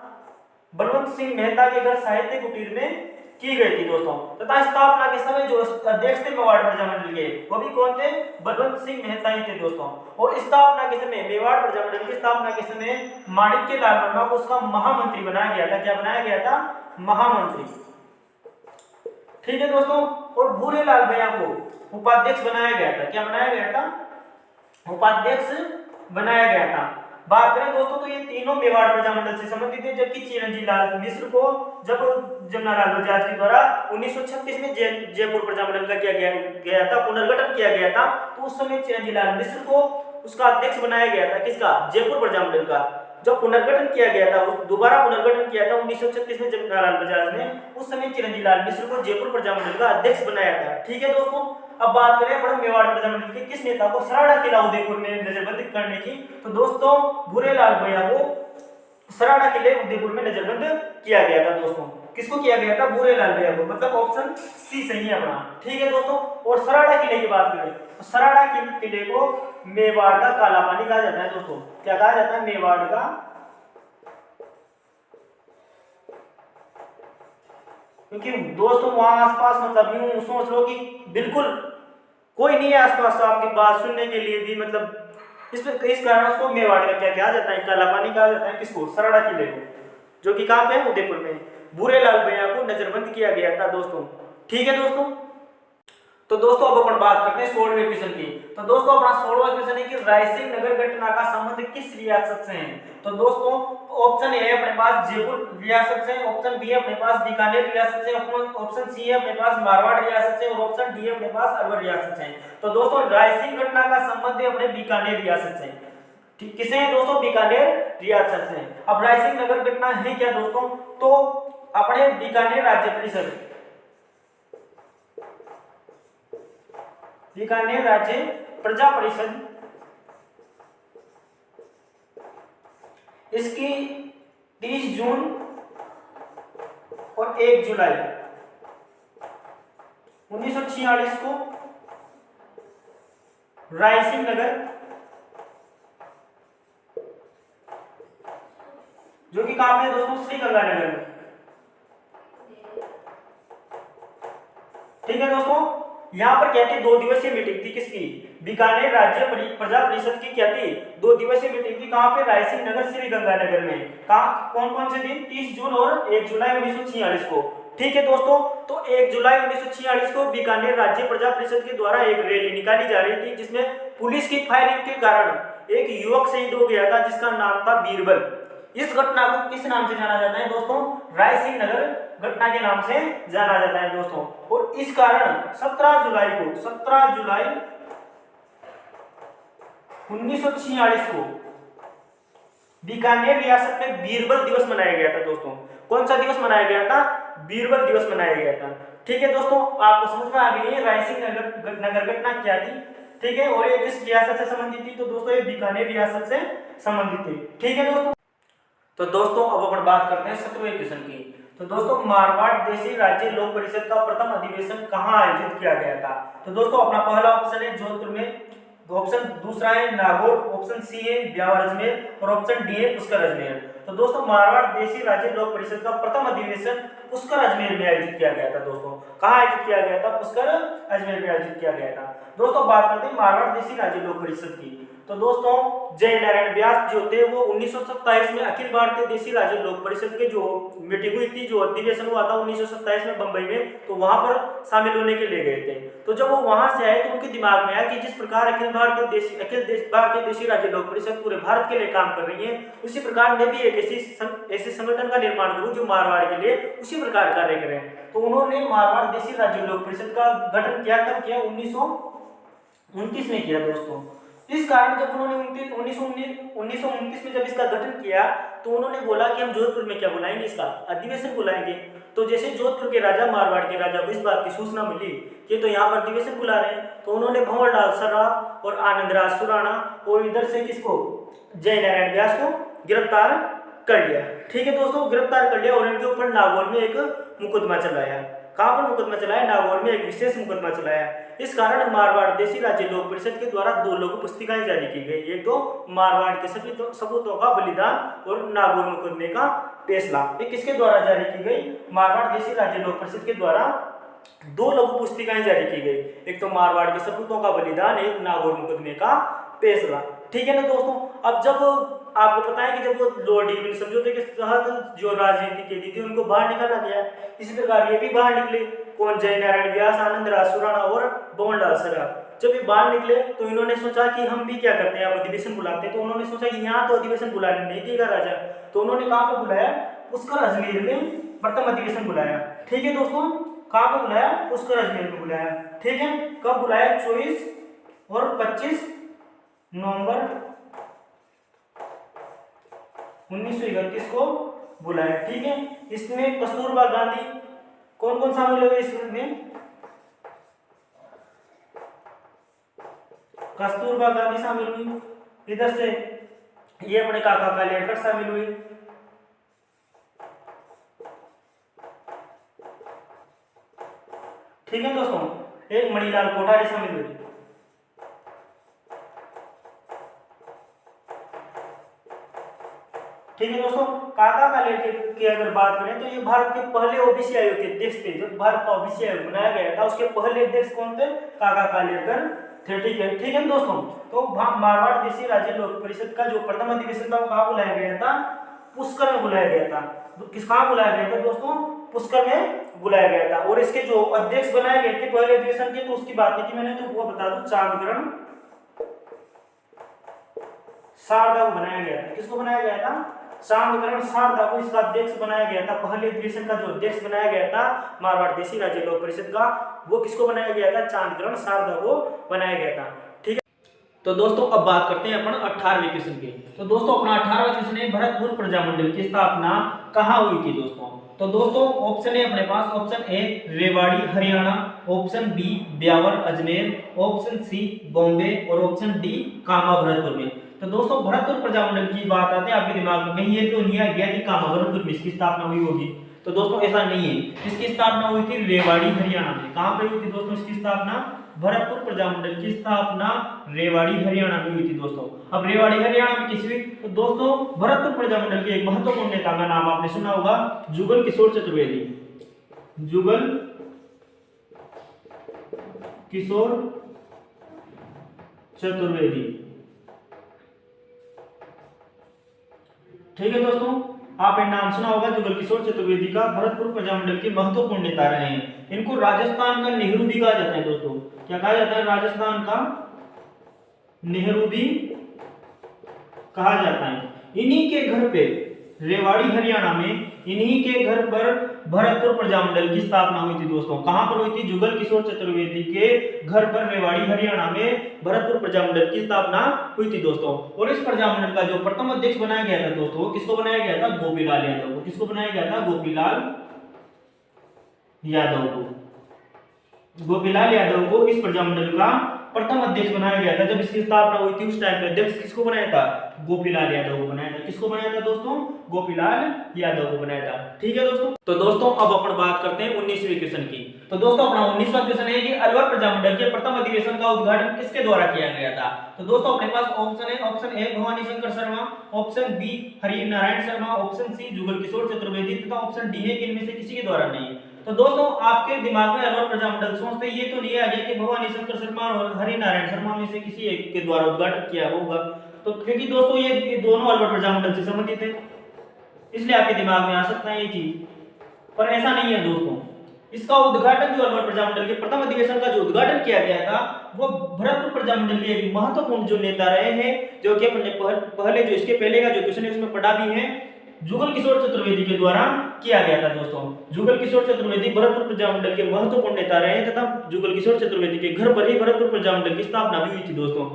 बलवंत सिंह मेहता के घर साहित्य कुटीर में की गई थी दोस्तों। तथा स्थापना के समय जो अध्यक्ष थे मेवाड़ प्रजामंडल के, वो भी कौन थे? बलवंत सिंह मेहता ही थे दोस्तों। और स्थापना के समय मेवाड़ प्रजामंडल की स्थापना के समय माणिक्यलाल वर्मा को उसका महामंत्री बनाया गया था। क्या बनाया गया था? महामंत्री। ठीक है दोस्तों, और भूरेलाल भैया को उपाध्यक्ष बनाया गया था। क्या बनाया गया था? उपाध्यक्ष बनाया गया था। बात करें दोस्तों तो ये तीनों मेवाड़ प्रजामंडल से संबंधित है, जबकि चिरंजीलाल मिश्र को जब जमनालाल बजाज के द्वारा 1936 में जयपुर प्रजामंडल का किया गया था, पुनर्गठन किया गया था, तो उस समय चिरंजीलाल मिश्र को उसका अध्यक्ष बनाया गया था। किसका? जयपुर प्रजामंडल का। जब पुनर्गठन किया गया था, दोबारा पुनर्गठन किया था 1936 में जमनालाल बजाज ने, उस समय चिरंजीलाल मिश्र को जयपुर प्रजामंडल का अध्यक्ष बनाया था। ठीक है दोस्तों, अब बात करें अपन मेवाड़ प्रजामंडल के किस नेता को सराड़ा किला उदयपुर में नजरबंद करने की? तो दोस्तों भूरेलाल भैया को सराड़ा किले उदयपुर में नजरबंद किया गया था दोस्तों। किसको किया गया था? भूरेलाल भैया को, मतलब ऑप्शन सी सही है अपना। ठीक है दोस्तों, और सराड़ा किले की बात करें तो सराड़ा किले को मेवाड़ का काला पानी कहा जाता है दोस्तों। क्या कहा जाता है? मेवाड़ का क्योंकि दोस्तों वहां आसपास मतलब यूं सोच लो कि बिल्कुल कोई नहीं है आसपास आपकी बात सुनने के लिए भी, मतलब इस कारण उसको मेवाड़ का क्या कहा जाता है? काला पानी कहा जाता है। किसको? सराड़ा किले को, जो कि कहां पे है? उदयपुर में। भूरेलाल भैया को नजरबंद किया गया था दोस्तों। ठीक है दोस्तों, तो दोस्तों अब अपन बात करते हैं 16वें क्वेश्चन की। तो दोस्तों अपना 16वां क्वेश्चन है कि रायसिंह नगर घटना का संबंध किस रियासत से है? तो दोस्तों ऑप्शन ए है अपने पास जयपुर रियासत से, ऑप्शन बी है अपने पास बीकानेर रियासत से, ऑप्शन सी है अपने पास मारवाड़ रियासत से, और ऑप्शन डी है अपने पास अलवर रियासत से। तो दोस्तों रायसिंह घटना का संबंध है अपने बीकानेर रियासत से। ठीक, किसे है दोस्तों? बीकानेर रियासत से। अब रायसिंह नगर घटना है क्या दोस्तों? तो अपने बीकानेर राज्य परिषद, बीकानेर राज्य प्रजा परिषद इसकी 30 जून और 1 जुलाई 1946 को रायसिंह नगर, जो कि कहां पे है दोस्तों? श्रीगंगानगर में। ठीक है दोस्तों, यहां पर क्या थी? 2 दिवसीय मीटिंग थी। किसकी? बीकानेर राज्य प्रजा परिषद की क्या थी, 2 दिवसीय मीटिंग थी। कहाँ पे, रायसिंह नगर श्रीगंगानगर में। कहाँ, कौन कौन से दिन, 30 जून और 1 जुलाई 1946 को। ठीक है दोस्तों, तो 1 जुलाई 1946 को बीकानेर राज्य प्रजा परिषद के द्वारा एक रैली निकाली जा रही थी, जिसमें पुलिस की फायरिंग के कारण एक युवक शहीद हो गया था, जिसका नाम था बीरबल। इस घटना को किस नाम से जाना जाता है दोस्तों, रायसिंह नगर घटना के नाम से जाना जाता है दोस्तों। और इस कारण 17 जुलाई 1946 को बीकानेर रियासत में बीरबल दिवस मनाया गया था दोस्तों। कौन सा दिवस मनाया गया था, बीरबल दिवस मनाया गया था। ठीक है दोस्तों, आपको समझ में आ गई है रायसिंह नगर घटना क्या थी। ठीक है, और ये किस रियासत से संबंधित थी, तो दोस्तों ये बीकानेर रियासत से संबंधित थी। ठीक है दोस्तों, तो दोस्तों अब अपन बात करते हैं 17वें क्वेश्चन की। तो दोस्तों मारवाड़ देशी राज्य लोक परिषद का प्रथम अधिवेशन कहाँ आयोजित किया गया था। तो दोस्तों अपना पहला ऑप्शन है जोधपुर में, ऑप्शन दूसरा है नागौर, ऑप्शन सी है ब्यावर अजमेर और ऑप्शन डी है पुष्कर अजमेर। तो दोस्तों मारवाड़ देशी राज्य लोक परिषद का प्रथम अधिवेशन पुष्कर अजमेर में आयोजित किया गया था दोस्तों। कहाँ आयोजित किया गया था, पुष्कर अजमेर में आयोजित किया गया था। दोस्तों बात करते हैं मारवाड़ देशी राज्य लोक परिषद की। तो दोस्तों जय नारायण व्यास जो थे वो 1927 में अखिल भारतीय देशी राज्य लोक परिषद के जो मीटिंग हुई थी, जो अधिवेशन हुआ था 1927 में बंबई में, तो वहां पर शामिल होने के लिए गए थे। तो जब वो वहां से आए तो उनके दिमाग में आया कि जिस प्रकार अखिल भारतीय देशी राज्य लोक परिषद पूरे भारत के लिए काम कर रही है, उसी प्रकार मैं भी एक ऐसे संगठन का निर्माण करूं जो मारवाड़ के लिए उसी प्रकार कार्य करें। तो उन्होंने मारवाड़ देशी राज्य लोक परिषद का गठन क्या कब किया, 1929 में किया दोस्तों। इस कारण जब उन्होंने 1929 में जब इसका गठन किया तो उन्होंने बोला कि हम जोधपुर में क्या बुलाएंगे, इसका अधिवेशन बुलाएंगे। तो जैसे जोधपुर के राजा मारवाड़ के राजा को इस बात की सूचना मिली कि तो यहाँ पर अधिवेशन बुला रहे हैं, तो उन्होंने भंवरलाल सराफ और आनंदराज सुराणा और इधर से किसको, जय नारायण व्यास को गिरफ्तार कर लिया। ठीक है दोस्तों, गिरफ्तार कर लिया और इनके ऊपर नागौर में एक मुकदमा चलाया। कहाँ पर मुकदमा चलाया, नागौर में एक विशेष मुकदमा चलाया। इस कारण मारवाड़ देशी राज्य लोक परिषद के द्वारा 2 लघु पुस्तिकाएं जारी की गई, एक तो मारवाड़ के सपूतों का बलिदान और नागौर मुकदमे का फैसला। ये किसके द्वारा जारी की गई, मारवाड़ देशी राज्य लोक परिषद के द्वारा 2 लघु पुस्तिकाएं जारी की गई, एक तो मारवाड़ के सपूतों का बलिदान, एक नागौर मुकदमे का फैसला। ठीक है ना दोस्तों, अब जब आपको पता है कि जब वो लोअर डिवीजन समझौते के तहत जो राजनीतिक कैदी थे उनको बाहर निकाला गया, इसी प्रकार ये भी बाहर निकले। कौन, जय नारायण व्यास, आनंदराज सुराणा और भंवरलाल सराफ। जब ये बाहर निकले तो इन्होंने सोचा कि हम भी क्या करते हैं, आप अधिवेशन बुलाते हैं। तो उन्होंने सोचा कि यहाँ तो अधिवेशन बुलाने नहीं देगा राजा, तो उन्होंने कहाँ पे बुलाया, पुष्कर अजमेर में प्रथम अधिवेशन बुलाया। ठीक है दोस्तों, कहाँ पे बुलाया, पुष्कर अजमेर में बुलाया। ठीक है, कब बुलाया, 24 और 25 नवंबर 1931 को बुलाया। ठीक है, इसमें कस्तूरबा गांधी, कौन कौन शामिल हुए इसमें, कस्तूरबा गांधी शामिल हुई, इधर से ये अपने काका कालेलकर शामिल हुए। ठीक है दोस्तों, एक मणिलाल कोठारी शामिल हुए। ठीक है दोस्तों, काका कालेलकर की अगर बात करें तो ये भारत के पहले ओबीसी आयोग के अध्यक्ष थे। जब भारत का ओबीसी आयोग बनाया गया था उसके पहले अध्यक्ष कौन थे, काका कालेलकर थे। ठीक है दोस्तों, तो मारवाड़ देशी राज्य लोक परिषद का जो प्रथम अधिवेशन था वो कहाँ बुलाया गया था, पुष्कर में बुलाया गया था। किस कहाँ बुलाया गया था दोस्तों, पुष्कर में बुलाया गया था। और इसके जो अध्यक्ष बनाए गए थे पहले अधिवेशन के, तो उसकी बात नहीं की मैंने, तो वो बता दूं, चांदकरण शारदा को बनाया गया था। किसको बनाया गया था, चांदकरण शारदा को इसका अध्यक्ष बनाया गया था। पहले अधिवेशन का जो अध्यक्ष बनाया गया था मारवाड़ देशी राज्य लोक परिषद का, वो किसको बनाया गया था, चांदकरण शारदा को बनाया गया था। ठीक है, तो दोस्तों अब बात करते हैं अपन 18वें क्वेश्चन की। तो दोस्तों अपना 18वां क्वेश्चन है, भरतपुर प्रजामंडल की स्थापना कहाँ हुई थी दोस्तों। तो दोस्तों ऑप्शन है अपने पास, option A Rewari Haryana, option B Beawar Ajmer, option C Bombay और ऑप्शन डी कामा भरतपुर में। तो दोस्तों भरतपुर प्रजामंडल की बात आती है आपके दिमाग में, कहीं ये तो नहीं आ गया कि कामा भरतपुर में इसकी स्थापना हुई होगी। तो दोस्तों ऐसा नहीं है, इसकी स्थापना हुई थी रेवाड़ी हरियाणा में। कहाँ पे हुई थी दोस्तों इसकी स्थापना, भरतपुर प्रजामंडल की स्थापना रेवाड़ी हरियाणा में हुई थी दोस्तों। अब रेवाड़ी हरियाणा में किसी, तो दोस्तों भरतपुर प्रजामंडल के एक महत्वपूर्ण नेता का नाम आपने सुना होगा, जुगल किशोर चतुर्वेदी। जुगल किशोर चतुर्वेदी। ठीक है दोस्तों, आपने नाम सुना होगा जुगल किशोर चतुर्वेदी का। भरतपुर प्रजामंडल के महत्वपूर्ण नेता रहे हैं। इनको राजस्थान का नेहरू भी कहा जाता है दोस्तों। क्या कहा जाता है? राजस्थान का नेहरू भी कहा जाता है। इन्हीं के घर पे रेवाड़ी हरियाणा में, इन्हीं के घर पर भरतपुर प्रजामंडल की स्थापना हुई थी दोस्तों। कहां पर हुई थी? जुगल किशोर चतुर्वेदी के घर पर रेवाड़ी हरियाणा में भरतपुर प्रजामंडल की स्थापना हुई थी दोस्तों। और इस प्रजामंडल का जो प्रथम अध्यक्ष बनाया गया था दोस्तों, किसको बनाया गया था? गोपीलाल यादव को। किसको बनाया गया था? गोपीलाल यादव को। गोपीलाल यादव को इस प्रजामंडल का प्रथम अध्यक्ष बनाया गया था। जब इसकी स्थापना हुई थी उस टाइम पे अध्यक्ष किसको बनाया था? गोपीलाल यादव को बनाया था। किसको बनाया था दोस्तों? गोपीलाल यादव को बनाया था। ठीक है दोस्तों। तो दोस्तों अब अपन बात करते हैं 19वीं क्वेश्चन की। तो दोस्तों अपना 19वां क्वेश्चन है कि अलवर प्रजामंडल के प्रथम अधिवेशन का उद्घाटन किसके द्वारा किया गया था? तो दोस्तों अपने पास ऑप्शन है, option A Bhawani Shankar Sharma, option B Hari Narayan Sharma, option C Jugal Kishore Chaturvedi तथा ऑप्शन डी है कि इनमें से किसी के द्वारा नहीं। तो दोस्तों आपके दिमाग में अलवर प्रजामंडल सोचते ये तो नहीं आ गया कि भवानी शंकर शर्मा और हरि नारायण शर्मा में से किसी एक के द्वारा उद्घाटन किया होगा। तो क्योंकि दोस्तों ये दोनों अलवर प्रजामंडल से संबंधित है, इसलिए आपके दिमाग में आ सकता है ये चीज, पर ऐसा नहीं है दोस्तों। इसका उद्घाटन जो अलवर प्रजामंडल के प्रथम अधिवेशन का जो उद्घाटन किया गया था वो भरतपुर प्रजामंडल के एक महत्वपूर्ण जो नेता रहे हैं, जो कि अपने पहले जो इसके पहले का जो क्वेश्चन है उसमें पढ़ा भी है, जुगल किशोर चतुर्वेदी के द्वारा किया गया था दोस्तों। जुगल किशोर चतुर्वेदी भरतपुर प्रजामंडल के महत्वपूर्ण नेता रहे हैं तथा जुगल किशोर चतुर्वेदी के घर पर ही भरतपुर प्रजामंडल की स्थापना भी हुई थी दोस्तों।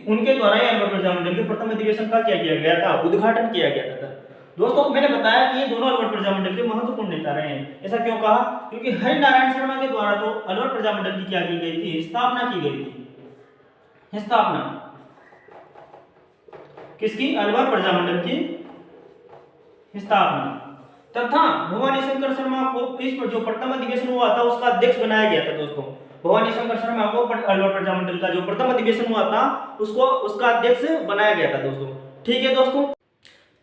उनके द्वारा ही अलवर प्रजामंडल के प्रथम अधिवेशन का क्या किया गया था? उद्घाटन किया गया था दोस्तों। मैंने बताया कि ये दोनों अलवर प्रजामंडल के महत्वपूर्ण नेता रहे हैं। ऐसा क्यों कहा? क्योंकि हरि नारायण शर्मा के द्वारा तो अलवर प्रजामंडल की क्या की गई थी? स्थापना की गई थी। स्थापना किसकी? अलवर प्रजामंडल की स्थापना। तथा भवानी शंकर शर्मा को इस पर जो प्रथम अधिवेशन हुआ था उसका अध्यक्ष बनाया गया था दोस्तों। भवानी शंकर शर्मा को अलवर प्रजामंडल का जो प्रथम अधिवेशन हुआ था उसको उसका अध्यक्ष बनाया गया था दोस्तों। ठीक है दोस्तों।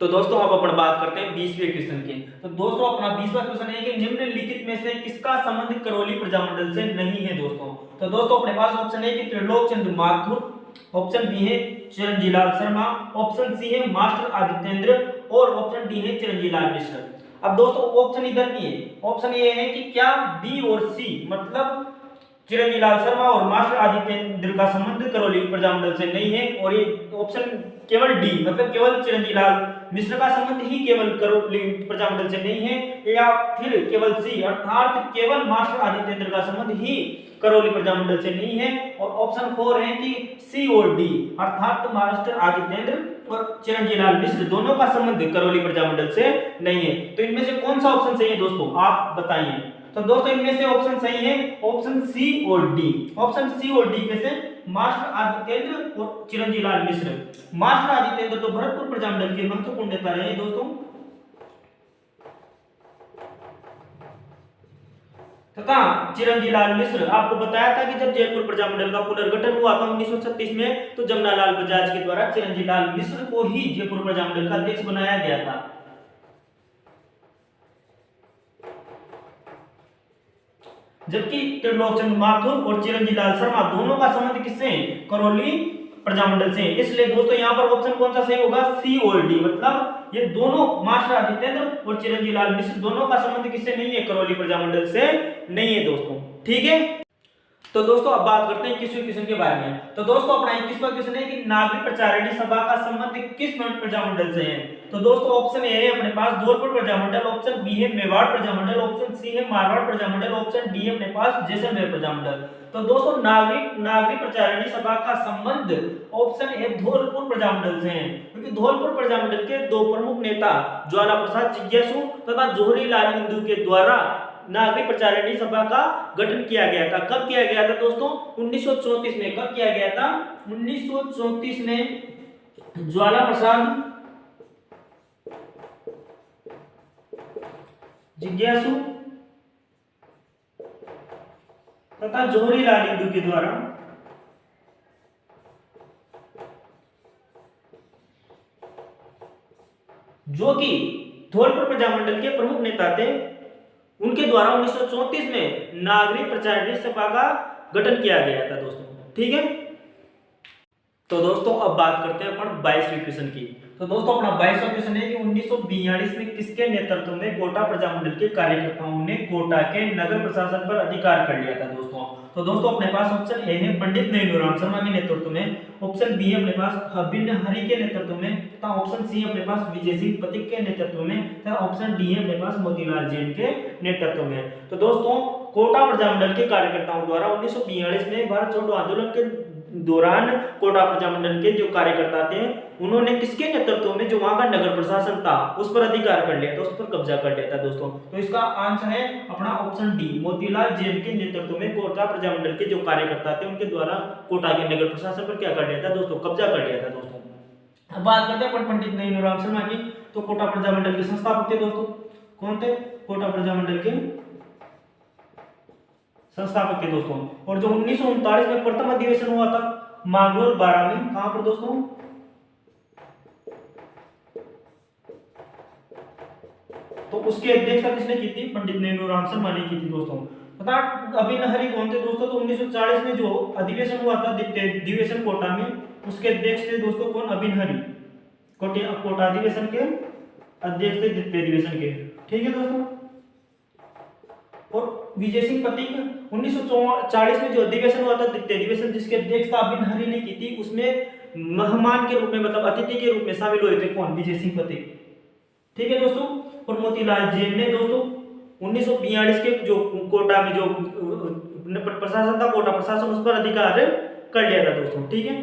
तो दोस्तों अब अपन बात करते हैं 20वें क्वेश्चन की। तो दोस्तों अपना 20वां क्वेश्चन है कि निम्नलिखित में से किसका संबंध करौली प्रजामंडल से नहीं है दोस्तों। तो दोस्तों अपने पास ऑप्शन है कि त्रिलोक चंद्र माथुर, ऑप्शन बी है चिरंजीलाल शर्मा, ऑप्शन सी है मास्टर आदित्येंद्र और ऑप्शन डी है चिरंजीलाल मिश्र। अब दोस्तों ऑप्शन इधर नहीं है, ऑप्शन ये है कि क्या बी और सी मतलब चिरंजीलाल शर्मा और मास्टर आदित्येंद्र का संबंध करौली प्रजामंडल से नहीं है, और ये ऑप्शन केवल डी मतलब केवल चिरंजीलाल मिश्र का संबंध ही केवल करौली प्रजामंडल से नहीं है, या फिर केवल सी अर्थात केवल मास्टर आदित्येंद्र का संबंध ही करौली प्रजामंडल से नहीं है, और ऑप्शन 4 है कि सी और डी अर्थात मास्टर आदित्येंद्र और चिरंजीलाल मिश्र दोनों का संबंध करौली प्रजामंडल से नहीं है। तो इनमें से कौन सा ऑप्शन सही है दोस्तों, आप बताइए। तो दोस्तों इनमें से ऑप्शन सही है ऑप्शन सी और डी। ऑप्शन सी और डी कैसे? मास्टर आदित्येंद्र और चिरंजीलाल मिश्र। मास्टर आदित्येंद्र तो भरतपुर प्रजामंडल के महत्वपूर्ण नेता रहे हैं दोस्तों, तथा चिरंजीलाल मिश्र आपको बताया था कि जब जयपुर प्रजामंडल का पुनर्गठन हुआ था 1936 में, तो जमनालाल बजाज के द्वारा चिरंजीलाल मिश्र को ही जयपुर प्रजामंडल का अध्यक्ष बनाया गया था। जबकि त्रिलोक चंद्र माथुर और चिरंजीलाल शर्मा दोनों का संबंध किससे? करौली प्रजामंडल से। इसलिए दोस्तों यहाँ पर ऑप्शन कौन सा सही होगा? सी और डी मतलब ये दोनों मास्टर आदित्येंद्र और चिरंजीलाल मिश्र दोनों का संबंध किससे नहीं है? करौली प्रजामंडल से नहीं है दोस्तों। ठीक है। तो दोस्तों अब बात करते हैं 21वें क्वेश्चन के बारे में। तो दोस्तों अपना 21वां क्वेश्चन है कि नागरिक प्रचारिणी सभा का संबंध किस प्रजामंडल से है? तो दोस्तों ऑप्शन ए है अपने पास धौलपुर प्रजामंडल, ऑप्शन बी है मेवाड़ प्रजामंडल, ऑप्शन सी है मारवाड़ प्रजामंडल, ऑप्शन डी है अपने पास जैसलमेर प्रजामंडल। तो दोस्तों नागरिक प्रचारिणी सभा का संबंध ऑप्शन ए धौलपुर प्रजामंडल से है, क्योंकि धौलपुर प्रजामंडल के दो प्रमुख नेता ज्वाला प्रसाद जिज्ञासु तथा जोहरी लाल नेहरू के द्वारा नागरिक प्रचारिणी सभा का गठन किया गया था। कब किया गया था दोस्तों? 1934 में। कब किया गया था? 1934 में ज्वाला प्रसाद जिज्ञासु तथा जोहरी लाल नेहरू के द्वारा जो कि धौलपुर प्रजामंडल के प्रमुख नेता थे, उनके द्वारा 1934 में नागरिक प्रचारिणी सभा का गठन किया गया था दोस्तों। ठीक है। तो दोस्तों अब बात करते हैं अपन 22वें क्वेश्चन की। तो दोस्तों अपना 22वां क्वेश्चन है कि 1942 में किसके नेतृत्व में कोटा प्रजामंडल के कार्यकर्ताओं ने कोटा के नगर प्रशासन पर अधिकार कर लिया था दोस्तों। तो दोस्तों अपने पास ऑप्शन ए है पंडित नैनूराम शर्मा के नेतृत्व में, ऑप्शन बी है अपने पास अभिन्न हरि के नेतृत्व में, तथा ऑप्शन सी है अपने पास विजय सिंह पथिक के नेतृत्व में, तथा ऑप्शन डी है अपने पास मोतीलाल जैन के नेतृत्व में। तो दोस्तों कोटा प्रजामंडल के कार्यकर्ताओं द्वारा 1942 में भारत छोड़ो आंदोलन के दौरान कोटा प्रजामंडल के जो कार्यकर्ता थे उन्होंने किसके नेतृत्व में जो वहां का नगर प्रशासन था उस पर अधिकार कर लिया था, उस पर कब्जा कर लिया था दोस्तों। तो इसका आंसर है अपना ऑप्शन डी, मोतीलाल जैन के नेतृत्व में कोटा प्रजामंडल के जो कार्यकर्ता थे उनके द्वारा कोटा के नगर प्रशासन पर क्या कर लिया था दोस्तों, कब्जा कर लिया था दोस्तों। अब बात करते हैं पंडित नैनूराम शर्मा की। तो कोटा प्रजामंडल के संस्थापक थे दोस्तों, कौन थे? कोटा प्रजामंडल के संस्थापक के दोस्तों। और जो 1939 में प्रथम अधिवेशन हुआ था मांगरोल 12 में, कहां पर दोस्तों? तो उसकी अध्यक्षता किसने की थी? पंडित नैनूराम शर्मा ने की थी दोस्तों। पता अभिन्न हरि कौन थे दोस्तों? तो 1940 में जो अधिवेशन हुआ था द्वितीय अधिवेशन कोटा में, उसके अध्यक्ष थे दोस्तों कौन? अभिन्न हरि। कोटा अधिवेशन के अध्यक्ष थे द्वितीय अधिवेशन के, ठीक है दोस्तों। और विजय सिंह पथिक 1940 में जो अधिवेशन हुआ था द्वितीय अधिवेशन जिसके अध्यक्षता अभिन्न हरि ने की थी, उसमें मेहमान के रूप में मतलब अतिथि के रूप में शामिल हुए थे कौन? विजय सिंह पथिक, ठीक है दोस्तों। और मोतीलाल जैन ने दोस्तों 1942 के जो कोटा में जो प्रशासन था कोटा प्रशासन उस पर अधिकार कर लिया था दोस्तों, ठीक है।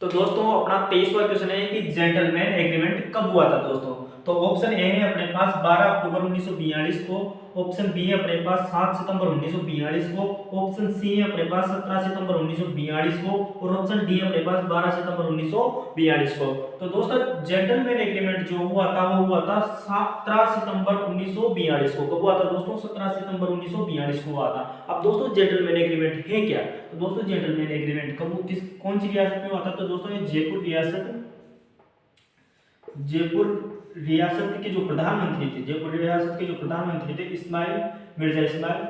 तो दोस्तों अपना 23वां क्वेश्चन है कि जेंटलमैन एग्रीमेंट कब हुआ था दोस्तों? तो ऑप्शन ए है अपने पास 12 अक्टूबर 1942 को, ऑप्शन बी है अपने पास 7 सितंबर 1942 को, ऑप्शन सी है अपने पास 17 सितंबर 1942 को, और ऑप्शन डी है अपने पास 12 सितंबर 1942 को। तो दोस्तों जेंटलमैन एग्रीमेंट जो हुआ था वो हुआ था 17 सितंबर 1942 को। कब हुआ था दोस्तों? 17 सितंबर 1942 को हुआ था। अब दोस्तों जेंटलमैन एग्रीमेंट है क्या? तो दोस्तों जेंटलमैन एग्रीमेंट कब कौन सी रियासत में हुआ था? तो दोस्तों ये जयपुर रियासत के जो प्रधानमंत्री थे, जयपुर रियासत के जो प्रधानमंत्री थे इस्माइल मिर्जा इस्माइल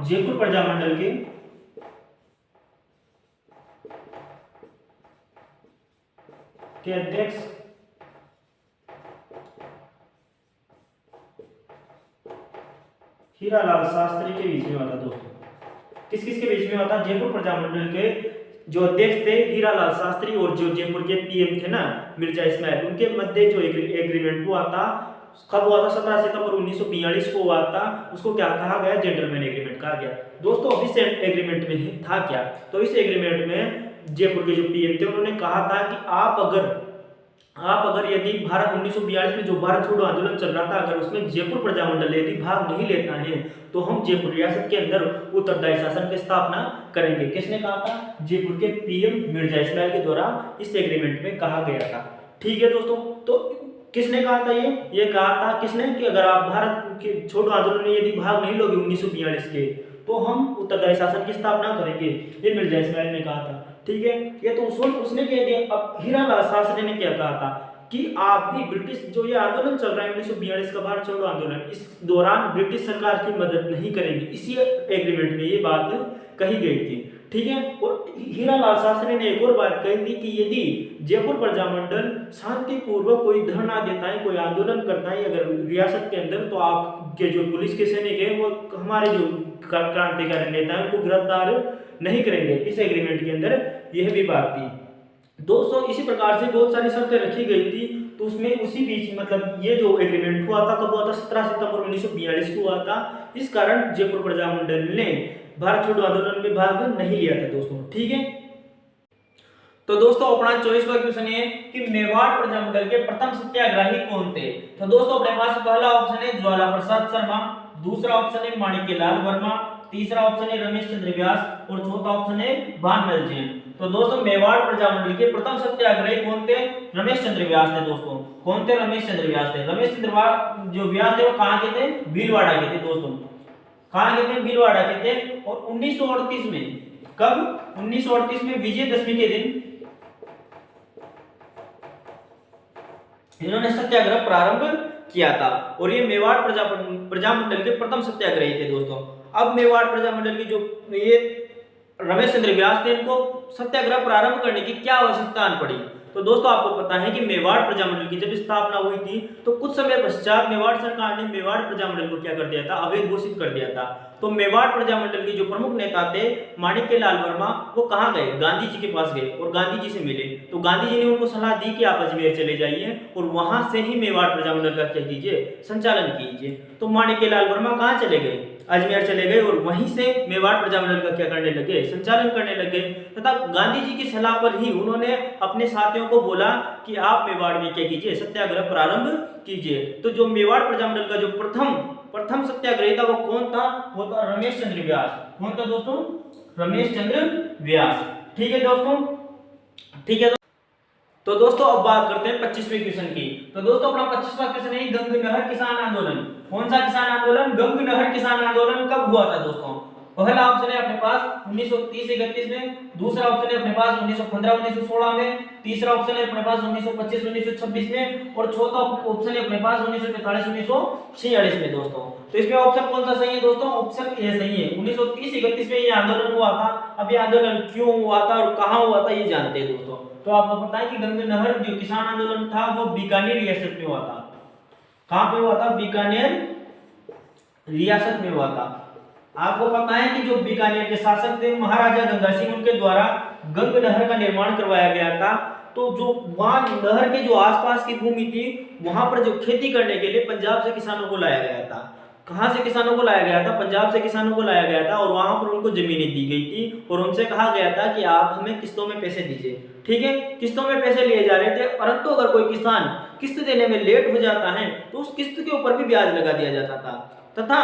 जयपुर प्रजामंडल के अध्यक्ष हीरालाल शास्त्री के बीच में हुआ था दोस्तों। किस किस के बीच में हुआ था? जयपुर प्रजामंडल के जो अध्यक्ष थे हीरालाल शास्त्री और जो जयपुर के पीएम थे ना मिर्जा इस्माइल, उनके मध्य जो एग्रीमेंट हुआ था कब हुआ था? 17 सितंबर 1942 को हुआ था। उसको क्या कहा गया? जेंटलमैन एग्रीमेंट कहा गया दोस्तों। अब इस एग्रीमेंट में था क्या? तो इस एग्रीमेंट में जयपुर के जो पीएम थे उन्होंने कहा था कि आप अगर यदि भारत 1942 में जो भारत छोड़ो आंदोलन चल रहा था अगर उसमें जयपुर प्रजामंडल यदि भाग नहीं लेता है तो हम जयपुर रियासत के अंदर उत्तरदायी शासन की स्थापना करेंगे। किसने कहा था? जयपुर के पीएम मिर्जा इस्माइल के द्वारा इस एग्रीमेंट में कहा गया था, ठीक है दोस्तों। तो किसने कहा था? ये कहा था किसने कि अगर आप भारत के छोड़ो आंदोलन में यदि भाग नहीं लोगे 1942 के तो हम उत्तरदायी शासन की स्थापना करेंगे, ये मिर्जा इस्माइल ने कहा था, ठीक है। ये तो उसने कह दिया। अब हीरालाल शास्त्री ने क्या कहा था कि आप भी ब्रिटिश जो ये आंदोलन चल रहा है 1942 का भारत छोड़ो आंदोलन, इस दौरान ब्रिटिश सरकार की मदद नहीं करेंगे, इसी एग्रीमेंट में ये बात कही गई थी, ठीक है। और हीरालाल शास्त्री ने एक और बात कही थी कि यदि जयपुर प्रजामंडल शांतिपूर्वक कोई धरना देता है, कोई आंदोलन करता है अगर रियासत के अंदर, तो आपके जो पुलिस के सैनिक है वो हमारे जो क्रांतिकारी नेता है उनको गिरफ्तार नहीं करेंगे। इस एग्रीमेंट के अंदर यह भी बात थी दोस्तों। इसी प्रकार से बहुत सारी शर्तें रखी गई थी। तो उसमें उसी बीच मतलब ये जो एग्रीमेंट हुआ था कब हुआ था? 17 सितंबर 1942 को हुआ था। इस कारण जयपुर प्रजामंडल ने भारत छोड़ो आंदोलन में भाग नहीं लिया था दोस्तों, ठीक है। तो दोस्तों अपना 24वां क्वेश्चन है कि मेवाड़ प्रजामंडल के प्रथम सत्याग्रही कौन थे? तो दोस्तों अपने पास पहला ऑप्शन है ज्वाला प्रसाद शर्मा, दूसरा ऑप्शन है माणिक्यलाल वर्मा, तीसरा ऑप्शन है रमेश चंद्र व्यास और चौथा ऑप्शन है भानमल जैन। तो दोस्तों मेवाड़ प्रजामंडल के प्रथम सत्याग्रही कौन थे? रमेश चंद्र व्यास थे दोस्तों। कौन थे? रमेश चंद्र व्यास थे। रमेश चंद्र जो व्यास थे वो कहां के थे? भीलवाड़ा के थे दोस्तों। कहां के थे? भीलवाड़ा के थे। और 1938 में, कब? 1938 में विजयदशमी के दिन इन्होंने सत्याग्रह प्रारंभ किया था और ये मेवाड़ प्रजामंडल के प्रथम सत्याग्रही थे दोस्तों। अब मेवाड़ प्रजामंडल की जो ये रमेश चंद्र व्यास ने इनको सत्याग्रह प्रारंभ करने की क्या आवश्यकता आन पड़ी। तो दोस्तों आपको पता है कि मेवाड़ प्रजामंडल की जब स्थापना हुई थी तो कुछ समय पश्चात मेवाड़ सरकार ने मेवाड़ प्रजामंडल को क्या कर दिया था, अवैध घोषित कर दिया था। तो मेवाड़ प्रजामंडल के जो प्रमुख नेता थे माणिक्य लाल वर्मा, वो कहाँ गए, गांधी जी के पास गए और गांधी जी से मिले। तो गांधी जी ने उनको सलाह दी कि आप अजमेर चले जाइए और वहां से ही मेवाड़ प्रजामंडल का क्या कीजिए, संचालन कीजिए। तो माणिक्य लाल वर्मा कहाँ चले गए, अजमेर चले गए और वहीं से मेवाड़ प्रजामंडल का क्या करने लगे, संचालन करने लगे। तथा गांधी जी की सलाह पर ही उन्होंने अपने साथियों को बोला कि आप मेवाड़ में क्या कीजिए, सत्याग्रह प्रारंभ कीजिए। तो जो मेवाड़ प्रजामंडल का जो प्रथम सत्याग्रही था वो कौन था, वो था रमेश चंद्र व्यास। कौन था दोस्तों, रमेश चंद्र व्यास। ठीक है दोस्तों, ठीक है। तो दोस्तों अब बात करते हैं 25वें क्वेश्चन की। तो दोस्तों अपना 25वां क्वेश्चन है गंग नहर किसान आंदोलन। कौन सा किसान आंदोलन, गंग नहर किसान आंदोलन कब हुआ था दोस्तों। पहला ऑप्शन है अपने पास 1930-31 में, दूसरा ऑप्शन है अपने पास 1915-1916 में, तीसरा ऑप्शन है अपने पास 1925-1926 में और चौथा ऑप्शन है अपने पास 1945-1946 में दोस्तों। तो इसमें ऑप्शन कौन सा सही है दोस्तों, ऑप्शन ए सही है। 1930-31 में ये आंदोलन हुआ था। अब ये आंदोलन क्यों हुआ था और कहां हुआ था ये जानते हैं दोस्तों। तो आपको पता है कि गंग नहर जो किसान आंदोलन था वो बीकानेर रियासत में हुआ था। कहां पे हुआ था, बीकानेर रियासत में हुआ था। आपको पता है कि जो बीकानेर के शासक थे महाराजा गंगा सिंह, उनके द्वारा गंग नहर का निर्माण करवाया गया था। तो जो वहां नहर के जो आसपास की भूमि थी वहां पर जो खेती करने के लिए पंजाब से किसानों को लाया गया था। कहां से किसानों को लाया गया था, पंजाब से किसानों को लाया गया था और वहां पर उनको जमीनें दी गई थी और उनसे कहा गया था कि आप हमें किस्तों में पैसे दीजिए। ठीक है, किस्तों में पैसे लिए जा रहे थे, परंतु अगर कोई किसान किस्त देने में लेट हो जाता है तो उस किस्त के ऊपर भी ब्याज लगा दिया जाता था। तथा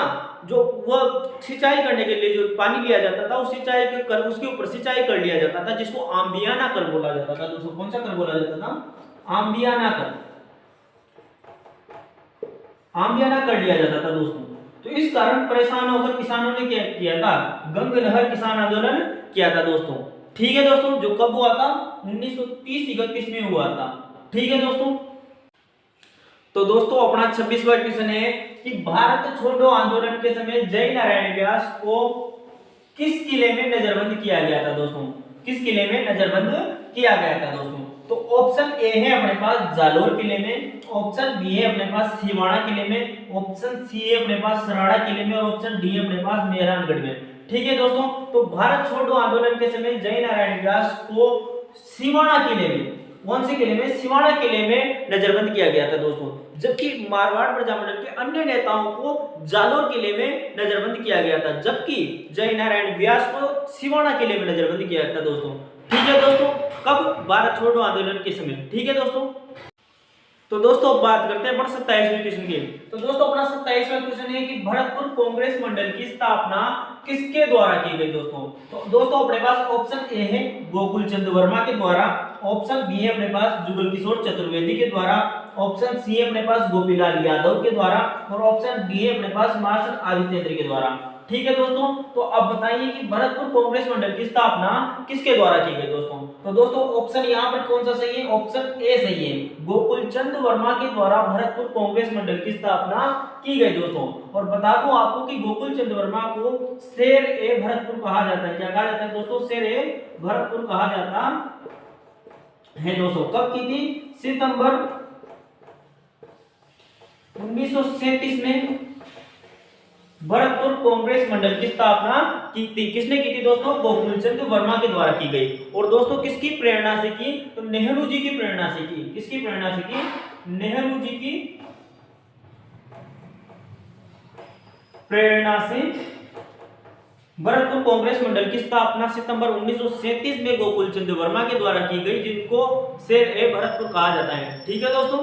जो वह सिंचाई करने के लिए जो पानी लिया जाता था उस सिंचाई के कर उसके ऊपर सिंचाई कर लिया जाता था, जिसको आम्बियाना कर बोला जाता था दोस्तों। कौन सा कर बोला जाता था, आम्बियाना कर, आम्बियाना कर लिया जाता था दोस्तों। तो इस कारण परेशान होकर किसानों ने क्या किया था, गंग नहर किसान आंदोलन किया था दोस्तों। ठीक है दोस्तों, जो कब हुआ था, 1930-31 में हुआ था। ठीक है दोस्तों। तो दोस्तों अपना 26वां क्वेश्चन है कि भारत छोड़ो आंदोलन के समय जय नारायण व्यास को किस किले में नजरबंद किया गया था दोस्तों, किस किले में नजरबंद किया गया था दोस्तों। तो ऑप्शन ए है अपने पास जालोर किले में, ऑप्शन बी है अपने पास सिवाड़ा किले में, ऑप्शन सी है अपने पास सराड़ा किले में और ऑप्शन डी है अपने पास मेहरानगढ़ में। ठीक है दोस्तों। तो भारत छोड़ो आंदोलन के समय जय नारायण व्यास को सिवाड़ा किले में, कौन से किले में, सिवाड़ा किले में नजरबंद किया गया था दोस्तों। जबकि मारवाड़ प्रजामंडल के अन्य नेताओं को जालोर किले में नजरबंद किया गया था, जबकि जय नारायण व्यास को सिवाड़ा किले में नजरबंद किया गया था दोस्तों। ठीक है दोस्तों, कब, भारत छोड़ो आंदोलन के समय। ठीक है दोस्तों। तो दोस्तों बात करते हैं अपना 27वें क्वेश्चन की। तो दोस्तों अपना 27वां क्वेश्चन है कि भरतपुर कांग्रेस मंडल की स्थापना किसके द्वारा की गई दोस्तों। तो दोस्तों अपने पास ऑप्शन ए है गोकुल चंद वर्मा के द्वारा, ऑप्शन बी है अपने पास जुगल किशोर चतुर्वेदी के द्वारा, ऑप्शन सी है अपने पास गोपीलाल यादव के द्वारा और ऑप्शन डी है अपने पास मार्शल आदित्येंद्र के द्वारा। ठीक है दोस्तों। तो अब बताइए कि भरतपुर कांग्रेस मंडल की स्थापना किसके द्वारा की गई दोस्तों। तो दोस्तों ऑप्शन यहाँ पर कौन सा सही है, ऑप्शन ए सही है, गोकुल चंद वर्मा के द्वारा भरतपुर कांग्रेस मंडल की स्थापना की गई दोस्तों। और बता दूं आपको कि गोकुल चंद वर्मा को शेर ए भरतपुर कहा जाता है। क्या कहा जाता है दोस्तों, शेर ए भरतपुर कहा जाता है दोस्तों। कब की थी, सितंबर 1937 में भरतपुर कांग्रेस मंडल की स्थापना की थी। किसने की थी दोस्तों, गोकुल चंद वर्मा के द्वारा की गई। और दोस्तों किसकी प्रेरणा से की, तो नेहरू जी की प्रेरणा से की। किसकी प्रेरणा से की, नेहरू जी की प्रेरणा से भरतपुर कांग्रेस मंडल की स्थापना सितंबर 1937 में गोकुल चंद वर्मा के द्वारा की गई, जिनको शेर ए भरतपुर कहा जाता है। ठीक है दोस्तों।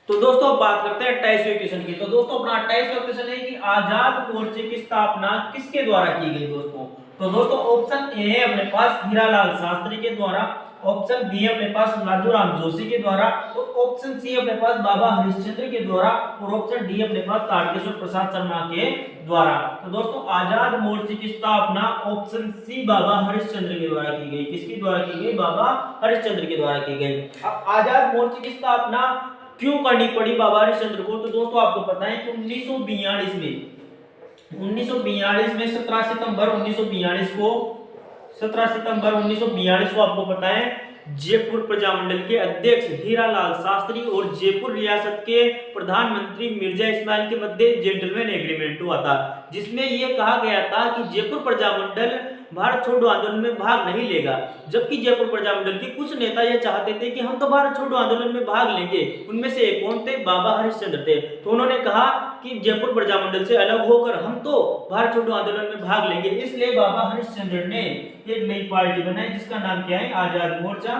तो दोस्तों बात करते हैं 28वें क्वेश्चन की। तो दोस्तों अपना 28वां क्वेश्चन है कि आजाद मोर्चे की स्थापना किसके द्वारा की गई दोस्तों। तो दोस्तों ऑप्शन ए है अपने पास हीरालाल शास्त्री के द्वारा, ऑप्शन बी है अपने पास लालूराम जोशी के द्वारा और ऑप्शन सी अपने पास बाबा हरिश्चंद्र के द्वारा और ऑप्शन डी अपने पास तारकेश्वर प्रसाद शर्मा के द्वारा। तो दोस्तों आजाद मोर्चे की स्थापना ऑप्शन सी बाबा हरिश्चंद्र के द्वारा की गई। किसके द्वारा की गई, बाबा हरिश्चंद्र के द्वारा की गई। अब आजाद मोर्चे की स्थापना क्यों करनी पड़ी बाबा हरिश्चंद्र को, तो दोस्तों आपको पता है कि 1942 में 1942 में 17 सितंबर 1942 को आपको पता है जयपुर प्रजामंडल के अध्यक्ष हीरालाल शास्त्री और जयपुर रियासत के प्रधानमंत्री मिर्जा इस्माइल के मध्य जेंटलमैन एग्रीमेंट हुआ था, जिसमें यह कहा गया था कि जयपुर प्रजामंडल भारत छोड़ो आंदोलन में भाग नहीं लेगा। जबकि जयपुर प्रजामंडल के कुछ नेता यह चाहते थे कि हम तो भारत छोड़ो आंदोलन में भाग लेंगे। उनमें से एक कौन थे? बाबा हरिश्चंद्र थे। तो उन्होंने कहा कि जयपुर प्रजामंडल से अलग होकर हम तो भारत छोड़ो आंदोलन में भाग लेंगे। इसलिए बाबा हरिश्चंद्र ने एक नई पार्टी बनाई जिसका नाम क्या है? आजाद मोर्चा।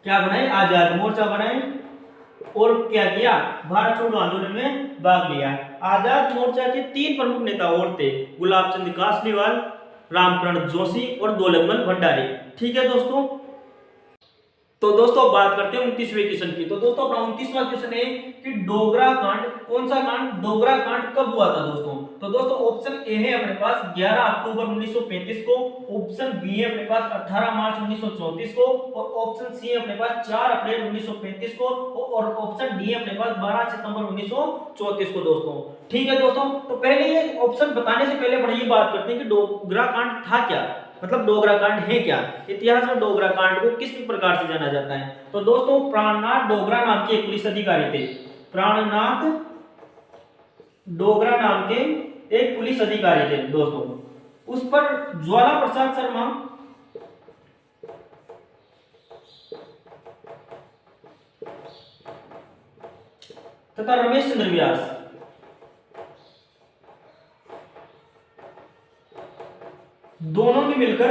क्या बनाए? आजाद मोर्चा बनाए और क्या किया? भारत छोड़ो आंदोलन में भाग लिया। आजाद मोर्चा के 3 प्रमुख नेता और थे, गुलाब चंद कासलीवाल, रामकरण जोशी और दौलतमल भंडारी। ठीक है दोस्तों। तो दोस्तों बात करते हैं 29वें क्वेश्चन की। तो दोस्तों अपना 29वां क्वेश्चन है कि डोगरा कांड, कौन सा कांड? डोगरा कांड कब हुआ था दोस्तों? तो दोस्तों ऑप्शन ए है अपने पास 11 अक्टूबर 1935 को, ऑप्शन बी है अपने पास 18 मार्च 1934 को, और ऑप्शन सी है अपने पास 4 अप्रैल 1935 को, और ऑप्शन डी है अपने पास 12 सितंबर 1934 को दोस्तों। ठीक है दोस्तों। तो पहले ये ऑप्शन बताने से पहले बड़ी बात करते हैं कि डोगरा कांड था क्या, मतलब डोगरा कांड है क्या। इतिहास में डोगरा कांड को किस प्रकार से जाना जाता है? तो दोस्तों प्राणनाथ डोगरा नाम के एक पुलिस अधिकारी थे। प्राणनाथ डोगरा नाम के एक पुलिस अधिकारी थे दोस्तों। उस पर ज्वाला प्रसाद शर्मा तथा रमेश चंद्र व्यास दोनों ने मिलकर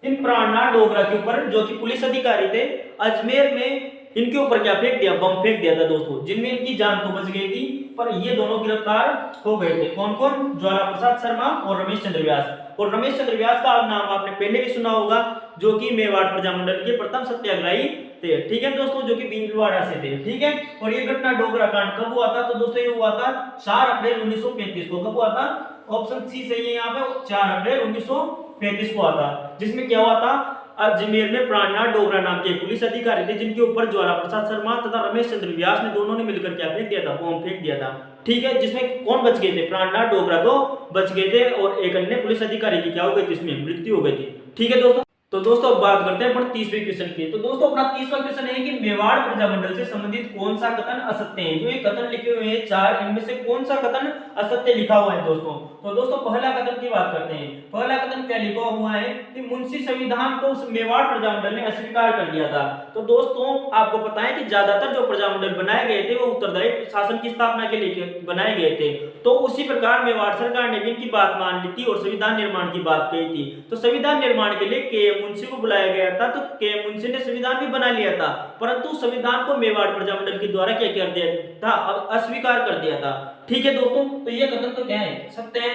इन प्राणनाथ डोगरा के ऊपर, जो कि पुलिस अधिकारी थे, अजमेर में इनके ऊपर क्या फेंक दिया? बम फेंक दिया था दोस्तों, जिनमें इनकी जान तो बच गई थी पर ये दोनों गिरफ्तार हो गए थे। कौन कौन? ज्वाला प्रसाद शर्मा और रमेश चंद्र व्यास। और रमेश चंद्र व्यास का नाम आपने पहले भी सुना होगा, जो कि मेवाड़ प्रजामंडल के प्रथम सत्याग्रही थे। ठीक है दोस्तों, जो कि भीलवाड़ा से थे। ठीक है। और ये घटना डोगरा कांड कब हुआ था? तो दोस्तों ये हुआ था 4 अप्रैल 1935 को। कब हुआ था? ऑप्शन सी सही है यहाँ पे, 4 अप्रैल 1935 को हुआ था। जिसमें क्या हुआ था? अजमेर में प्राणनाथ डोगरा नाम के पुलिस अधिकारी थे, जिनके ऊपर ज्वाला प्रसाद शर्मा तथा रमेश चंद्र व्यास ने दोनों ने मिलकर क्या फेंक दिया था? बम फेंक दिया था। ठीक है। जिसमें कौन बच गए थे? प्राणनाथ डोगरा तो बच गए थे और एक अन्य पुलिस अधिकारी की क्या हो गई थी? इसमें मृत्यु हो गई थी। ठीक है दोस्तों। तो दोस्तों अब बात करते हैं अपन 30वें क्वेश्चन की। तो दोस्तों अपना 30वां क्वेश्चन है कि मेवाड़ प्रजामंडल से संबंधित कौन सा कथन असत्य है? जो ये कथन लिखे हुए हैं 4, इनमें से कौन सा कथन असत्य लिखा हुआ है दोस्तों? तो दोस्तों पहला कथन की बात करते हैं। पहला कथन क्या लिखा हुआ है कि मुंशी संविधान को उस मेवाड़ प्रजामंडल ने अस्वीकार कर दिया था। तो दोस्तों आपको पता है कि ज्यादातर जो प्रजामंडल बनाए गए थे वो उत्तरदायी शासन की स्थापना के लिए बनाए गए थे। तो उसी प्रकार मेवाड़ सरकार ने भी इनकी बात मान ली थी और संविधान निर्माण की बात कही थी। तो संविधान निर्माण के लिए के मुंशी को बुलाया गया था। तो के मुंशी ने संविधान भी बना लिया था, परंतु संविधान को मेवाड़ प्रजामंडल के द्वारा क्या कर दिया था? अस्वीकार कर दिया था। ठीक है दोस्तों। तो ये कथन तो क्या है? सत्य है।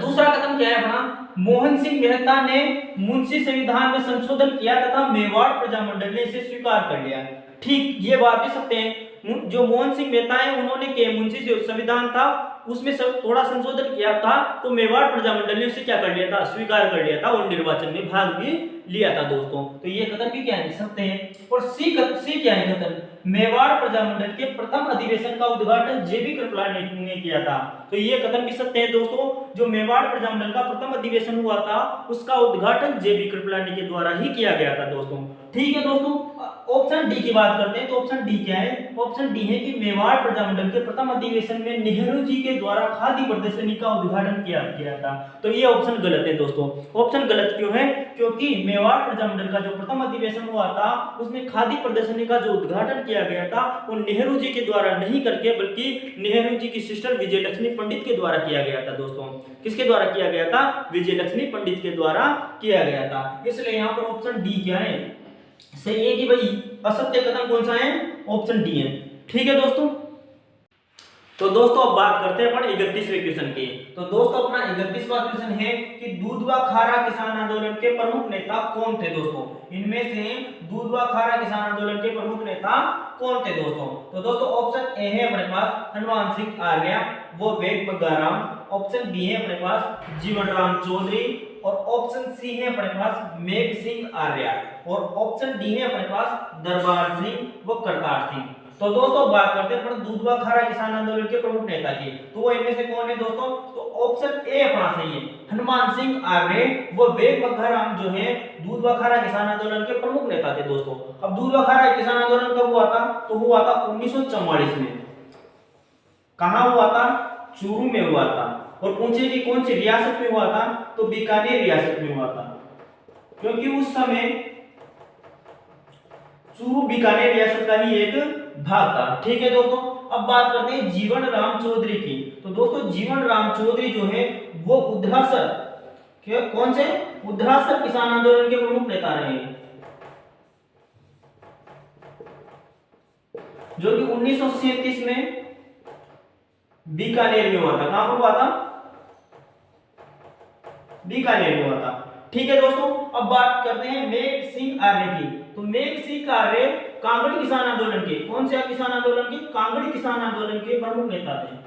दूसरा कथन क्या है अपना? मोहन सिंह मेहता ने मुंशी संविधान में संशोधन किया तथा मेवाड़ प्रजामंडल ने इसे स्वीकार कर लिया। ठीक, ये बात भी सत्य है। जो मोहन सिंह मेहता है उन्होंने के मुंशी जो संविधान था उसमें थोड़ा संशोधन किया था, तो मेवाड़ प्रजामंडल ने उसे क्या कर लिया था? स्वीकार कर लिया था और निर्वाचन में भाग भी लिया था दोस्तों। तो ये कथन भी क्या है? सत्य है। और सी क्या है कथन? मेवाड़ प्रजामंडल के प्रथम अधिवेशन का उद्घाटन जेबी कृपलानी ने किया था। तो ये कथन भी सत्य है दोस्तों। जो मेवाड़ प्रजामंडल का प्रथम अधिवेशन हुआ था उसका उद्घाटन जेबी कृपलानी के द्वारा ही किया गया था दोस्तों। ठीक है दोस्तों। ऑप्शन डी की बात करते हैं। तो ऑप्शन डी क्या है? ऑप्शन डी है कि मेवाड़ प्रजामंडल के प्रथम अधिवेशन में नेहरू जी के द्वारा खादी प्रदर्शनी का उद्घाटन किया गया था। तो ये ऑप्शन गलत है दोस्तों। ऑप्शन गलत क्यों है? क्योंकि मेवाड़ प्रजामंडल का जो प्रथम अधिवेशन हुआ था उसमें खादी प्रदर्शनी का जो उद्घाटन किया गया था वो नेहरू जी के द्वारा नहीं करके बल्कि नेहरू जी की सिस्टर विजयलक्ष्मी पंडित के द्वारा किया गया था दोस्तों। किसके द्वारा किया गया था? विजयलक्ष्मी पंडित के द्वारा किया गया था। इसलिए यहाँ पर ऑप्शन डी क्या है? सही है कि भाई असत्य कथन कौन सा है? ऑप्शन डी है। ठीक है दोस्तों। तो दोस्तों अब बात करते हैं अपन 31वें क्वेश्चन की। तो दोस्तों अपना 31वां क्वेश्चन है कि दूध व खारा किसान आंदोलन के प्रमुख नेता कौन थे दोस्तों? इनमें से दूध व खारा किसान आंदोलन के प्रमुख नेता कौन थे दोस्तों? तो दोस्तों ऑप्शन ए है अपने पास हनुमान सिंह आर्य, वो वेद मगाराम। ऑप्शन बी है अपने पास जीवन राम चौधरी, और ऑप्शन सी है अपने पास मेघ सिंह आर्य, और ऑप्शन डी है अपने पास दरबार सिंह व करतार सिंह। तो दोस्तों बात करते हैं दूधवा खारा किसान आंदोलन के प्रमुख नेता की, तो वो इनमें से कौन है दोस्तों? तो ऑप्शन ए अपना सही है, हनुमान सिंह आर्य वो वेग मघाराम जो है दूधवा खारा किसान आंदोलन के प्रमुख नेता थे दोस्तों। अब दूधवा खारा किसान आंदोलन कब हुआ था? तो हुआ था 1944 में। कहां हुआ था? चूरू में हुआ था। और पूछे कि कौन सी रियासत में हुआ था? तो बीकानेर रियासत में हुआ था, क्योंकि उस समय चूरू बीकानेर रियासत का ही एक भाग था। ठीक है दोस्तों, अब बात करते हैं जीवन राम चौधरी की। तो दोस्तों जीवन राम चौधरी जो है वो उद्रासर कौन से उद्रासर किसान आंदोलन के प्रमुख नेता रहे हैं, जो कि 1937 में बीकानेर में हुआ था। कहां पर हुआ था? बीकानेर में हुआ था। ठीक है दोस्तों, अब बात करते हैं मेघ सिंह आर्य की। तो मेघ सिंह आर्य कांगड़ी किसान आंदोलन के कौन से किसान आंदोलन के? कांगड़ी किसान आंदोलन के प्रमुख नेता थे।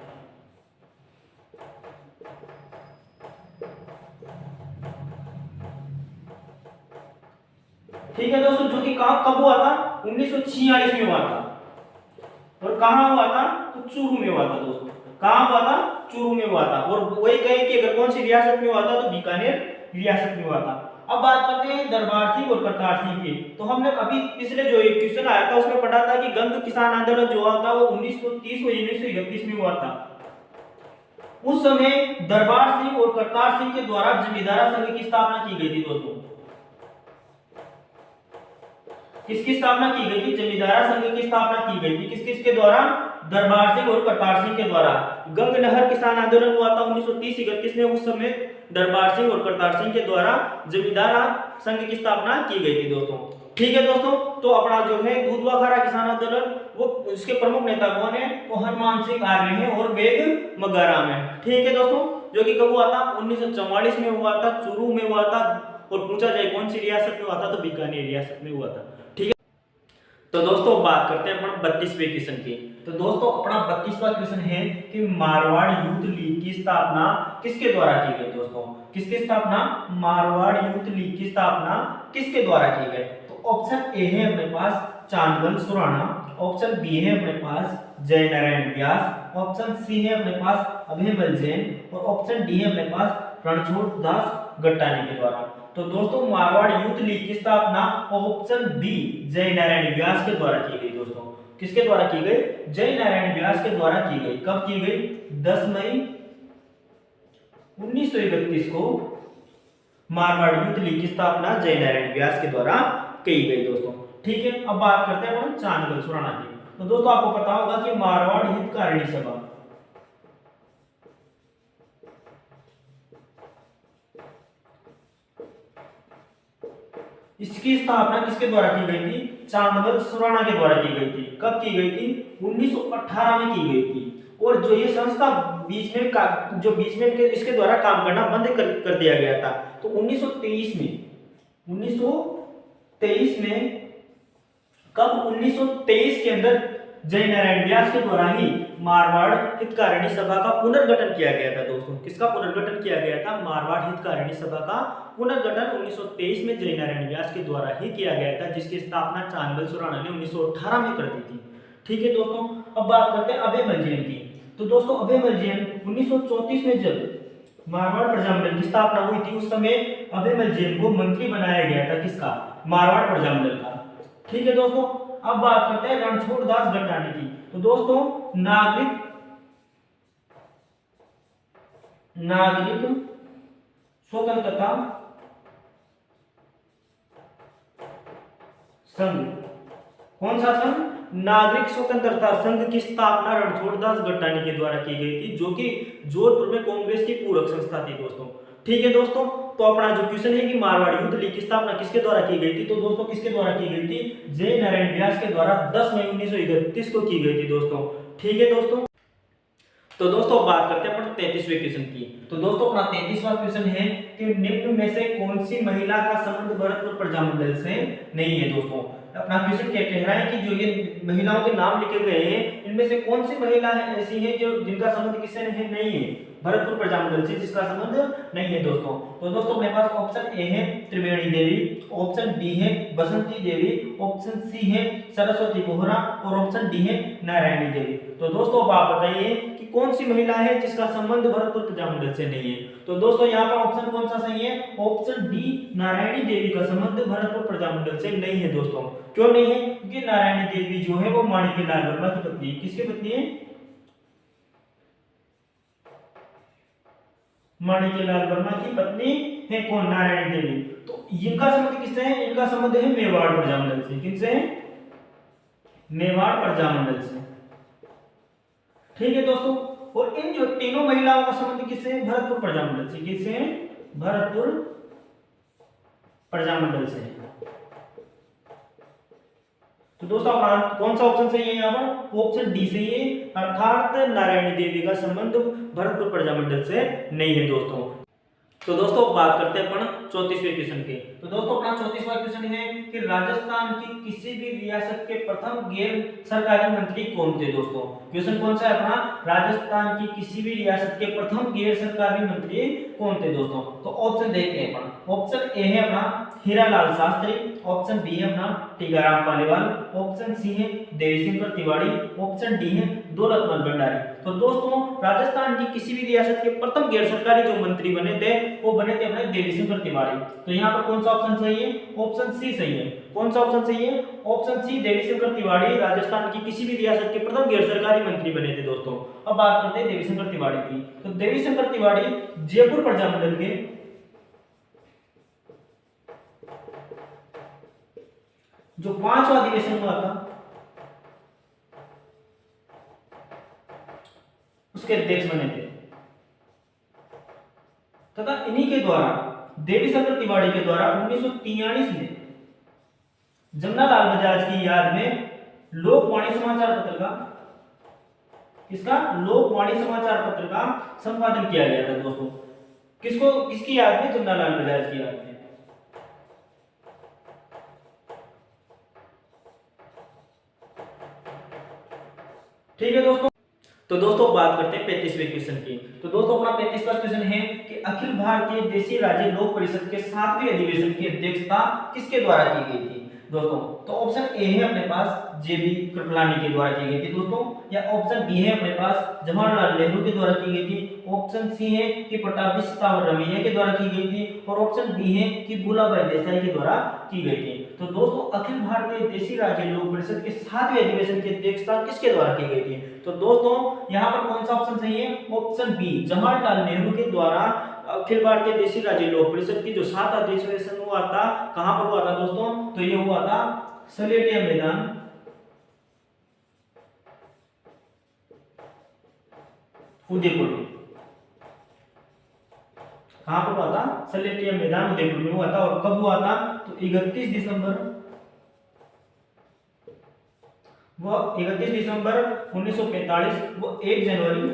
ठीक है दोस्तों, जो कि कब हुआ था? 1946 में हुआ था। और कहां हुआ था? तो चूरू में हुआ था दोस्तों। कहां हुआ था? चूरू में हुआ था। और वही कहे कि अगर कौन सी रियासत में हुआ था तो बीकानेर रियासत में हुआ था। अब बात करते हैं दरबार सिंह और करतार सिंह की। तो हमने अभी पिछले जो एक क्वेश्चन आया था उसमें पढ़ा था कि गंग किसान आंदोलन जो हुआ था वो 1930 और 1931 में हुआ था। उस समय दरबार सिंह और करतार सिंह के द्वारा जमींदारा संघ की स्थापना की गई थी दोस्तों। किसकी स्थापना की गई थी? जमींदारा संघ की स्थापना की गई थी। किस किसके द्वारा? दरबार सिंह और करतार सिंह के द्वारा। गंग नहर किसान आंदोलन हुआ था 1930-31 में। उस समय दरबार सिंह और करतार सिंह के द्वारा जमींदारा संघ की स्थापना की गई थी दोस्तों। ठीक है दोस्तों, तो अपना जो है दूधवा खारा किसान आंदोलन वो उसके प्रमुख नेता कौन है? तो हनुमान सिंह आर्य है और वेग मघाराम है। ठीक है दोस्तों, जो कि कब हुआ था? 1944 में हुआ था, चूरू में हुआ था। और पूछा जाए कौन सी रियासत में हुआ था? तो बीकानेर रियासत में हुआ था। ठीक है, तो दोस्तों बात करते हैं अपना 32वें क्वेश्चन की। तो दोस्तों अपना 32वां क्वेश्चन है कि मारवाड़ यूथ लीग की स्थापना किसके द्वारा की गई दोस्तों? किसकी स्थापना? मारवाड़ यूथ लीग की स्थापना किसके द्वारा की गई? तो ऑप्शन ए है अपने पास चांदबल सुराणा, ऑप्शन बी है अपने पास जय नारायण व्यास, ऑप्शन सी है अपने पास अभयमल जैन और ऑप्शन डी है अपने पास रणछोड़ दास गट्टानी के द्वारा। तो दोस्तों मारवाड़ यूथ लीग की स्थापना ऑप्शन बी जय नारायण व्यास के द्वारा की गई दोस्तों। किसके द्वारा की गई? जय नारायण व्यास के द्वारा की गई। कब की गई? 10 मई 1931 को मारवाड़ यूथ लीग की स्थापना जय नारायण व्यास के द्वारा की गई दोस्तों। ठीक है, अब बात करते हैं अपन चांदबल सुराणा की। तो दोस्तों आपको पता होगा कि मारवाड़ हितकारिणी सभा इसकी स्थापना किसके द्वारा की गई थी? चांदबल सुराणा के द्वारा की गई थी। कब की गई थी? 1918 में की गई थी। और जो ये संस्था बीच में इसके द्वारा काम करना बंद कर दिया गया था। तो 1923 में कब? 1923 के अंदर जय नारायण व्यास के द्वारा ही मारवाड़ हितकारिणी सभा का पुनर्गठन किया गया था दोस्तों। किसका पुनर्गठन किया गया था? मारवाड़ हितकारिणी सभा का पुनर्गठन 1923 में जय नारायण व्यास के द्वारा ही किया गया था, जिसकी स्थापना चांदबल सुराणा ने 1918 में कर दी थी। ठीक है दोस्तों, अब बात करते हैं अभयमल जैन की। तो दोस्तों अभयमल जैन 1934 में जब मारवाड़ प्रजामंडल की स्थापना हुई थी उस समय अभयमल जैन को मंत्री बनाया गया था। किसका? मारवाड़ प्रजामंडल का। ठीक है दोस्तों, अब बात करते हैं रणछोड़ दास गट्टानी की। तो दोस्तों नागरिक स्वतंत्रता संघ, कौन सा संघ? नागरिक स्वतंत्रता संघ की स्थापना रणछोड़ दास गट्टानी के द्वारा की गई थी, जो कि जोधपुर में कांग्रेस की पूरक संस्था थी दोस्तों। ठीक है दोस्तों, तो अपना जो क्वेश्चन है कि मारवाड़ यूथ लीग की स्थापना किसके द्वारा की गई थी? तो दोस्तों किसके द्वारा की गई थी? जय नारायण व्यास के द्वारा 10 मई 1931 को की गई थी दोस्तों। ठीक है दोस्तों, तो दोस्तों बात करते हैं अपन 33वें क्वेश्चन की। तो दोस्तों अपना 33वां क्वेश्चन है कि निम्न में से कौन सी महिला का संबंध भरतपुर प्रजामंडल से नहीं है दोस्तों। अपना क्वेश्चन क्या कह रहा है कि जो ये महिलाओं के नाम लिखे गए हैं इनमें से कौन सी महिला ऐसी है जो जिनका संबंध किससे नहीं है? भरतपुर प्रजामंडल से जिसका संबंध नहीं है दोस्तों। तो दोस्तों अपने पास ऑप्शन ए है त्रिवेणी देवी, ऑप्शन बी है बसंती देवी, ऑप्शन सी है सरस्वती बोहरा और ऑप्शन डी है नारायणी देवी। तो दोस्तों अब आप बताइए कि कौन सी महिला है जिसका संबंध भरतपुर प्रजामंडल से नहीं है। तो दोस्तों यहाँ पर ऑप्शन कौन सा सही है, ऑप्शन डी नारायणी देवी का संबंध भरतपुर प्रजामंडल से नहीं है दोस्तों। क्यों नहीं है, क्योंकि नारायणी देवी जो है वो माणिक्यलाल वर्मा की पत्नी है। किसकी पत्नी है, माणिक्यलाल वर्मा की पत्नी है कौन, नारायणी देवी। तो इनका संबंध किससे है, इनका संबंध है मेवाड़ प्रजामंडल से। किससे है, मेवाड़ प्रजामंडल से। ठीक है दोस्तों, और इन जो तीनों महिलाओं का संबंध किससे है, भरतपुर प्रजामंडल से। किससे है, भरतपुर प्रजामंडल से। तो दोस्तों कौन सा ऑप्शन सही है यहाँ पर, ऑप्शन डी सही है, अर्थात नारायणी देवी का संबंध भरतपुर प्रजामंडल से नहीं है दोस्तों। तो दोस्तों बात करते हैं अपन 34वें क्वेश्चन के। तो दोस्तों अपना 34वां क्वेश्चन है कि राजस्थान की किसी भी रियासत के प्रथम गैर सरकारी मंत्री कौन थे दोस्तों। क्वेश्चन कौन सा है अपना, राजस्थान की किसी भी रियासत के प्रथम गैर सरकारी मंत्री कौन थे दोस्तों। तो ऑप्शन देखते हैं अपन, ऑप्शन ए है अपना हीरालाल शास्त्री, ऑप्शन बी है अपना टीकाराम पालीवाल, ऑप्शन सी है देवीशंकर तिवारी, ऑप्शन डी है दौलतमल भंडारी। तो दोस्तों राजस्थान की किसी भी रियासत के प्रथम गैर सरकारी जो मंत्री बने थे वो बने थे अपने देवीशंकर तिवारी। तो यहाँ पर कौन सा ऑप्शन सही है, ऑप्शन सी सही है। कौन सा ऑप्शन सही है, ऑप्शन सी देवीशंकर तिवारी राजस्थान की किसी भी रियासत के प्रथम गैर सरकारी मंत्री बने थे दोस्तों। अब बात करते हैं देवीशंकर तिवारी की। तो देवीशंकर तिवारी जयपुर प्रजामंडल के जो 5वां अधिवेशन हुआ था उसके अध्यक्ष बने थे, तथा इन्हीं के द्वारा देवीशंकर तिवारी के द्वारा 1943 में जमनालाल बजाज की याद में लोकवाणी समाचार पत्र का लोकवाणी समाचार पत्र का संपादन किया गया था दोस्तों। किसकी याद में, जमनालाल बजाज की याद में। ठीक है दोस्तों, तो दोस्तों बात करते हैं 35वें क्वेश्चन की। तो दोस्तों अपना 35वां क्वेश्चन है कि अखिल भारतीय देशी राज्य लोक परिषद के 7वें अधिवेशन की अध्यक्षता किसके द्वारा की गई थी दोस्तों। तो ऑप्शन ए है अपने पास जेबी कृपलानी के द्वारा की गई थी दोस्तों, या ऑप्शन बी है अपने पास जवाहरलाल नेहरू के द्वारा की गई थी, ऑप्शन सी है कि पट्टाभी सितावर रमैया के द्वारा की गई थी, और ऑप्शन डी है कि भूलाभाई देसाई के द्वारा की गई थी। तो दोस्तों अखिल भारतीय देशी राज्य लोक परिषद के 7वें अधिवेशन की अध्यक्षता किसके द्वारा की गई थी। तो दोस्तों यहाँ पर कौन सा ऑप्शन सही है, ऑप्शन बी जवाहरलाल नेहरू के द्वारा अखिल भारतीय देशी राज्य लोक परिषद की जो 7 अधिवेशन हुआ था, कहां पर हुआ था दोस्तों, तो ये हुआ था सलेटिया मैदान, उदयपुर में। कहां पर हुआ था, सलेटिया मैदान उदयपुर में हुआ था। और कब हुआ था, तो 31 दिसंबर 1945 वो 1 जनवरी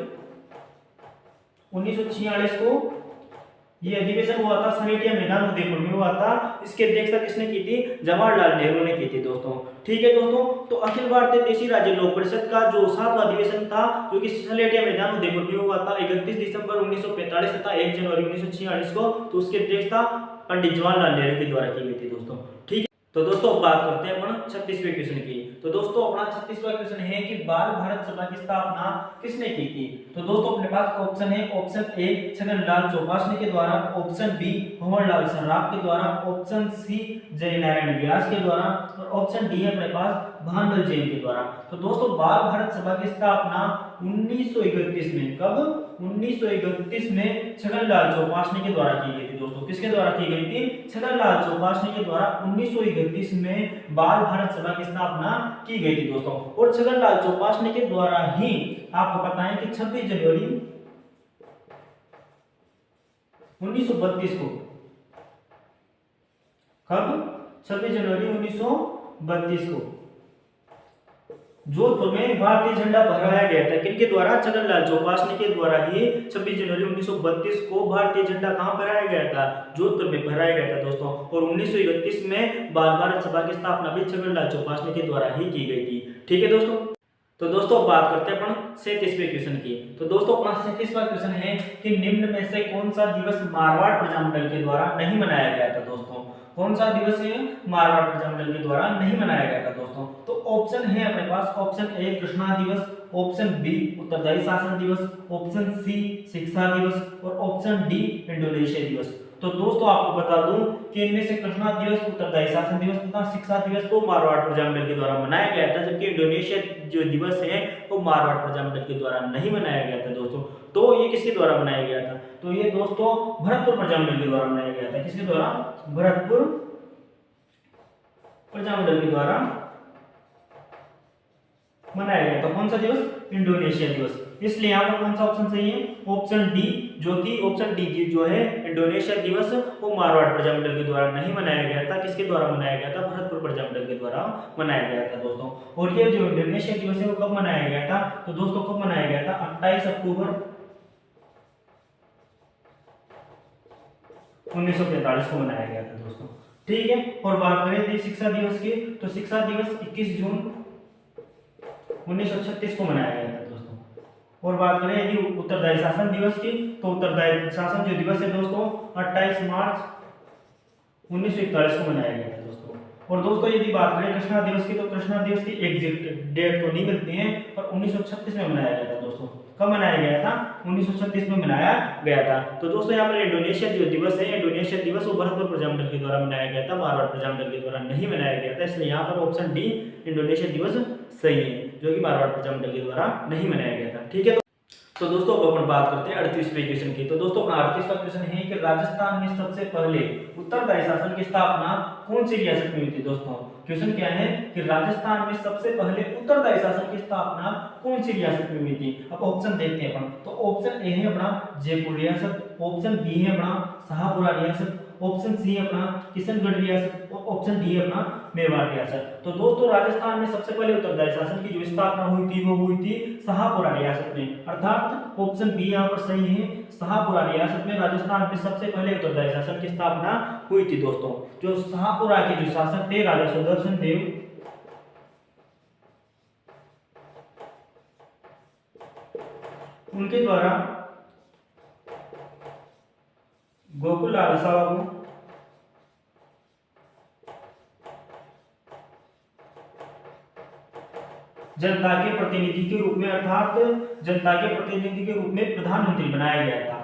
1946 को ये अधिवेशन हुआ था, सलेटिया मैदान उदयपुर में हुआ था। इसकी अध्यक्षता किसने की थी, जवाहरलाल नेहरू ने की थी दोस्तों। ठीक है दोस्तों, तो अखिल भारतीय देशी राज्य लोक परिषद का जो 7वां अधिवेशन था जो कि सलेटिया मैदान उदयपुर में हुआ था 31 दिसंबर 1945 तथा 1 जनवरी 1946 को, तो उसकी अध्यक्षता पंडित जवाहरलाल नेहरू के द्वारा की गई थी दोस्तों। ठीक है, तो दोस्तों बात करते हैं अपन 36वें क्वेश्चन की। तो दोस्तों अपना 36वां क्वेश्चन है कि बाल भारत सभा की स्थापना किसने की थी। तो दोस्तों अपने पास ऑप्शन है, ऑप्शन ए छगनलाल चौपासी के द्वारा, ऑप्शन बी भंवरलाल सर्राफ के द्वारा, ऑप्शन सी जयनारायण व्यास के द्वारा, और ऑप्शन डी है अपने पास भानवल जैन के द्वारा। तो दोस्तों बाल भारत सभा की स्थापना 1931 में, कब, 1931 में छगनलाल चौपासी के द्वारा की गई थी दोस्तों। किसके द्वारा की गई थी, छगनलाल चौपासी के द्वारा 1931 में बाल भारत सभा की स्थापना की गई थी दोस्तों। और छगनलाल चौपासी के द्वारा ही आपको पता है कि 26 जनवरी 1932 को, कब, 26 जनवरी 1932 को जोधपुर में भारतीय झंडा फहराया गया था। किनके द्वारा, छगनलाल चौपासी के द्वारा ही 26 जनवरी 1932 को भारतीय झंडा कहां फहराया गया था, जोधपुर में फहराया गया था दोस्तों। और 1931 में बाल भारत सभा की स्थापना भी छगनलाल चौपासी के द्वारा ही की गई थी। ठीक है दोस्तों, तो दोस्तों अब बात करते हैं अपन 37वें क्वेश्चन की। तो दोस्तों अपना 37वां क्वेश्चन है कि निम्न में से कौन सा दिवस मारवाड़ प्रजामंडल के द्वारा नहीं मनाया गया था दोस्तों। कौन सा दिवस है मारवाड़ प्रजामंडल के द्वारा नहीं मनाया गया था दोस्तों। तो ऑप्शन है अपने पास, ऑप्शन ए कृष्णा दिवस, ऑप्शन बी उत्तरदायी शासन दिवस, ऑप्शन सी शिक्षा दिवस और ऑप्शन डी इंडोनेशिया दिवस। तो दोस्तों आपको बता दूं कि इनमें से कृष्णा दिवस, उत्तरदायी शासन दिवस तथा शिक्षा दिवस को मारवाड़ प्रजामंडल के द्वारा मनाया गया था, जबकि इंडोनेशिया जो दिवस है वो मारवाड़ प्रजामंडल के द्वारा नहीं मनाया गया था दोस्तों। तो ये किसके द्वारा मनाया गया था? तो ये दोस्तों भरतपुर प्रजामंडल के द्वारा मनाया गया था। किसके द्वारा? भरतपुर प्रजामंडल के द्वारा मनाया गया था। कौन सा दिवस? इंडोनेशिया दिवस। इसलिए यहाँ पर कौन सा ऑप्शन सही है? ऑप्शन डी, जो कि ऑप्शन डी जो है इंडोनेशिया दिवस वो मारवाड़ प्रजामंडल के द्वारा नहीं मनाया गया था। किसके द्वारा मनाया गया था? भरतपुर प्रजामंडल के द्वारा मनाया गया था दोस्तों। और ये जो इंडोनेशिया दिवस है वो कब मनाया गया था? तो दोस्तों कब मनाया गया था? 28 अक्टूबर 1945 को मनाया गया था दोस्तों। ठीक है। और बात करें थी शिक्षा दिवस की, तो शिक्षा दिवस 21 जून 1936 को मनाया गया था दोस्तों। और बात करें यदि उत्तरदायी शासन दिवस की, तो उत्तरदायी शासन जो दिवस है दोस्तों 28 मार्च 1941 को मनाया गया था दोस्तों। और दोस्तों यदि बात करें कृष्णा दिवस की, तो कृष्णा दिवस की एग्जैक्ट डेट तो नहीं मिलती है, पर 1936 में मनाया गया था दोस्तों। कब मनाया गया था? 1936 में मनाया गया था। तो दोस्तों यहाँ पर इंडोनेशिया जो दिवस है, इंडोनेशिया दिवस वो भरतपुर प्रजामंडल के द्वारा मनाया गया था, मारवाड़ प्रजामंडल के द्वारा नहीं मनाया गया था। इसलिए यहाँ पर ऑप्शन डी इंडोनेशिया दिवस सही है, जो कि मारवाड़ प्रजामंडल के द्वारा नहीं मनाया गया था। ठीक है। तो दोस्तों अब अपन बात करते हैं 38वें क्वेश्चन की। तो दोस्तों अपना 38वां क्वेश्चन है कि राजस्थान में सबसे पहले उत्तरदायी शासन की स्थापना कौन सी रियासत में हुई थी दोस्तों। क्वेश्चन क्या है कि राजस्थान में सबसे पहले उत्तरदायी शासन की स्थापना कौन सी रियासत में हुई थी। अब ऑप्शन देखते हैं अपन। तो ऑप्शन ए है अपना जयपुर रियासत, ऑप्शन बी है अपना शाहपुरा रियासत, ऑप्शन सी है अपना किशनगढ़ रियासत और ऑप्शन डी है अपना मेवाड़ रियासत। तो दोस्तों राजस्थान में सबसे पहले उत्तरदायी शासन की जो स्थापना हुई थी वो हुई थी शाहपुरा रियासत में, अर्थात ऑप्शन बी यहाँ पर सही है। शाहपुरा रियासत में राजस्थान में सबसे पहले उत्तरदायी शासन की स्थापना हुई थी दोस्तों। जो शाहपुरा के जो शासक थे राजा सुदर्शन देव, उनके द्वारा गोकुल लाल साहब जनता के प्रतिनिधि के रूप में, अर्थात जनता के प्रतिनिधि के रूप में प्रधानमंत्री बनाया गया था।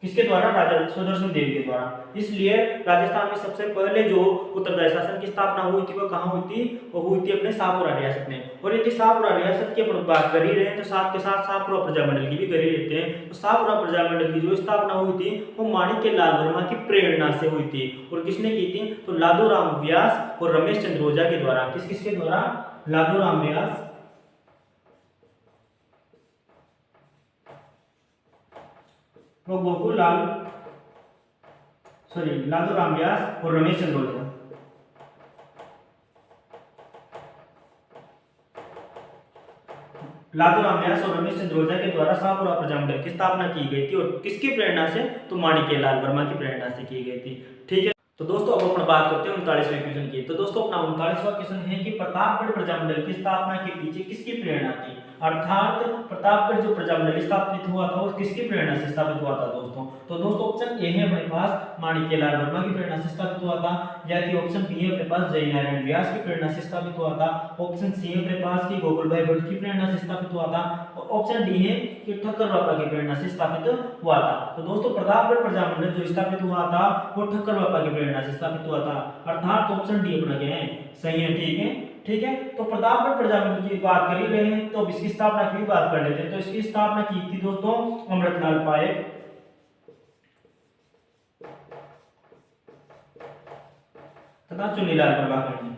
किसके द्वारा? राजा सुदर्शन देव के द्वारा। इसलिए राजस्थान में सबसे पहले जो उत्तरदायी शासन की स्थापना हुई थी वो कहाँ हुई थी? वो हुई थी अपने शाहपुरा रियासत में। और यदि शाहपुरा रियासत की अपन बात कर ही रहे हैं तो साथ के साथ शाहपुरा प्रजामंडल की भी कर ही लेते हैं। तो शाहपुरा प्रजामंडल की जो स्थापना हुई थी वो माणिक्य लाल वर्मा की प्रेरणा से हुई थी। और किसने की थी? तो लादूराम व्यास और रमेश चंद्र ओझा के द्वारा। किसके द्वारा? लादूराम व्यास वो गोकुल लाल लादूराम व्यास और रमेश चंद्र ओझा। लादूराम व्यास और रमेश चंद्र ओझा के द्वारा शाहपुरा प्रजामंडल की स्थापना की गई थी। और किसकी प्रेरणा से? तो माणिक्य लाल वर्मा की प्रेरणा से की गई थी। ठीक है। तो दोस्तों अब अपन बात करते हैं 39वें क्वेश्चन की। तो दोस्तों अपना 39वां क्वेश्चन है कि प्रतापगढ़ प्रजामंडल की स्थापना के पीछे किसकी प्रेरणा थी, अर्थात प्रतापगढ़ जो प्रजामंडल स्थापित हुआ था वो किसकी प्रेरणा से स्थापित हुआ था दोस्तों। तो दोस्तों ऑप्शन ए है अपने पास माणिक्य लाल वर्मा की प्रेरणा से स्थापित हुआ था, या कि ऑप्शन बी है अपने पास जय नारायण व्यास की प्रेरणा से स्थापित हुआ था, ऑप्शन सी है अपने पास की गोकुल भाई भट्ट की प्रेरणा से स्थापित हुआ था, और ऑप्शन डी है कि ठक्कर बापा की प्रेरणा से स्थापित हुआ था। तो दोस्तों प्रतापगढ़ प्रजामंडल जो स्थापित हुआ था वो ठक्कर बापा की प्रेरणा से स्थापित हुआ था, अर्थात ऑप्शन डी अपना क्या है? सही है। ठीक है। ठीक है। तो प्रतापगढ़ प्रजामंडल की बात कर ही रहे हैं तो अब इसकी स्थापना की भी बात कर लेते हैं। तो इसकी स्थापना की थी दोस्तों अमृतलाल पायक तथा चुन्नीलाल प्रभाकर ने।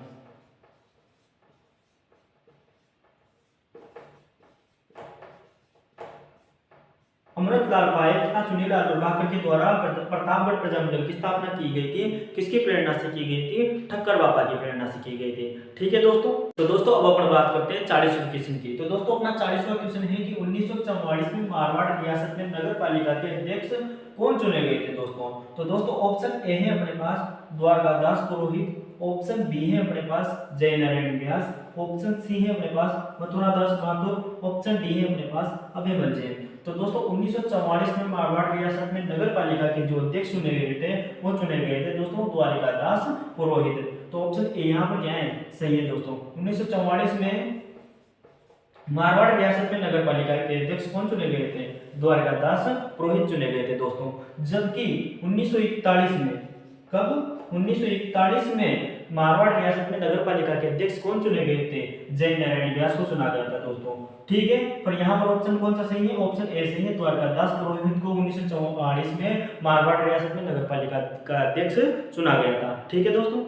अमृतलाल पायक तथा चुन्नीलाल प्रभाकर के द्वारा प्रतापगढ़ प्रजामंडल की स्थापना की गई थी। किसकी प्रेरणा से की गई थी? ठक्कर बापा की प्रेरणा से की गई थी। ठीक है दोस्तों। तो दोस्तों अब अपन बात करते हैं 40वें क्वेश्चन की। तो दोस्तों अपना 40वां क्वेश्चन है कि 1944 में मारवाड़ रियासत में नगर पालिका के अध्यक्ष कौन चुने गए थे दोस्तों। तो दोस्तों ऑप्शन ए है अपने पास द्वारकादास पुरोहित, ऑप्शन बी है अपने पास जय नारायण व्यास, ऑप्शन सी है अपने पास मथुरा दास माथुर, ऑप्शन डी है अपने पास अभिमल जैन। तो दोस्तों 1944 में मारवाड़ रियासत में नगर पालिका के जो अध्यक्ष चुने गए थे वो चुने गए थे दोस्तों द्वारिका दास पुरोहित। तो ऑप्शन ए यहाँ पर क्या है, सही है दोस्तों। 1944 में मारवाड़ रियासत में नगर पालिका के अध्यक्ष कौन चुने गए थे, द्वारिका दास पुरोहित चुने गए थे दोस्तों। जबकि 1941 में, कब, 1941 में मारवाड़ रियासत में नगर पालिका के अध्यक्ष कौन चुने गए थे, जय नारायण व्यास को चुना गया था दोस्तों। ठीक है, पर यहाँ पर ऑप्शन कौन सा सही है, ऑप्शन ए सही है, द्वारका दास पुरोहित को 1944 में मारवाड़ रियासत में नगर पालिका का अध्यक्ष चुना गया था। ठीक है दोस्तों।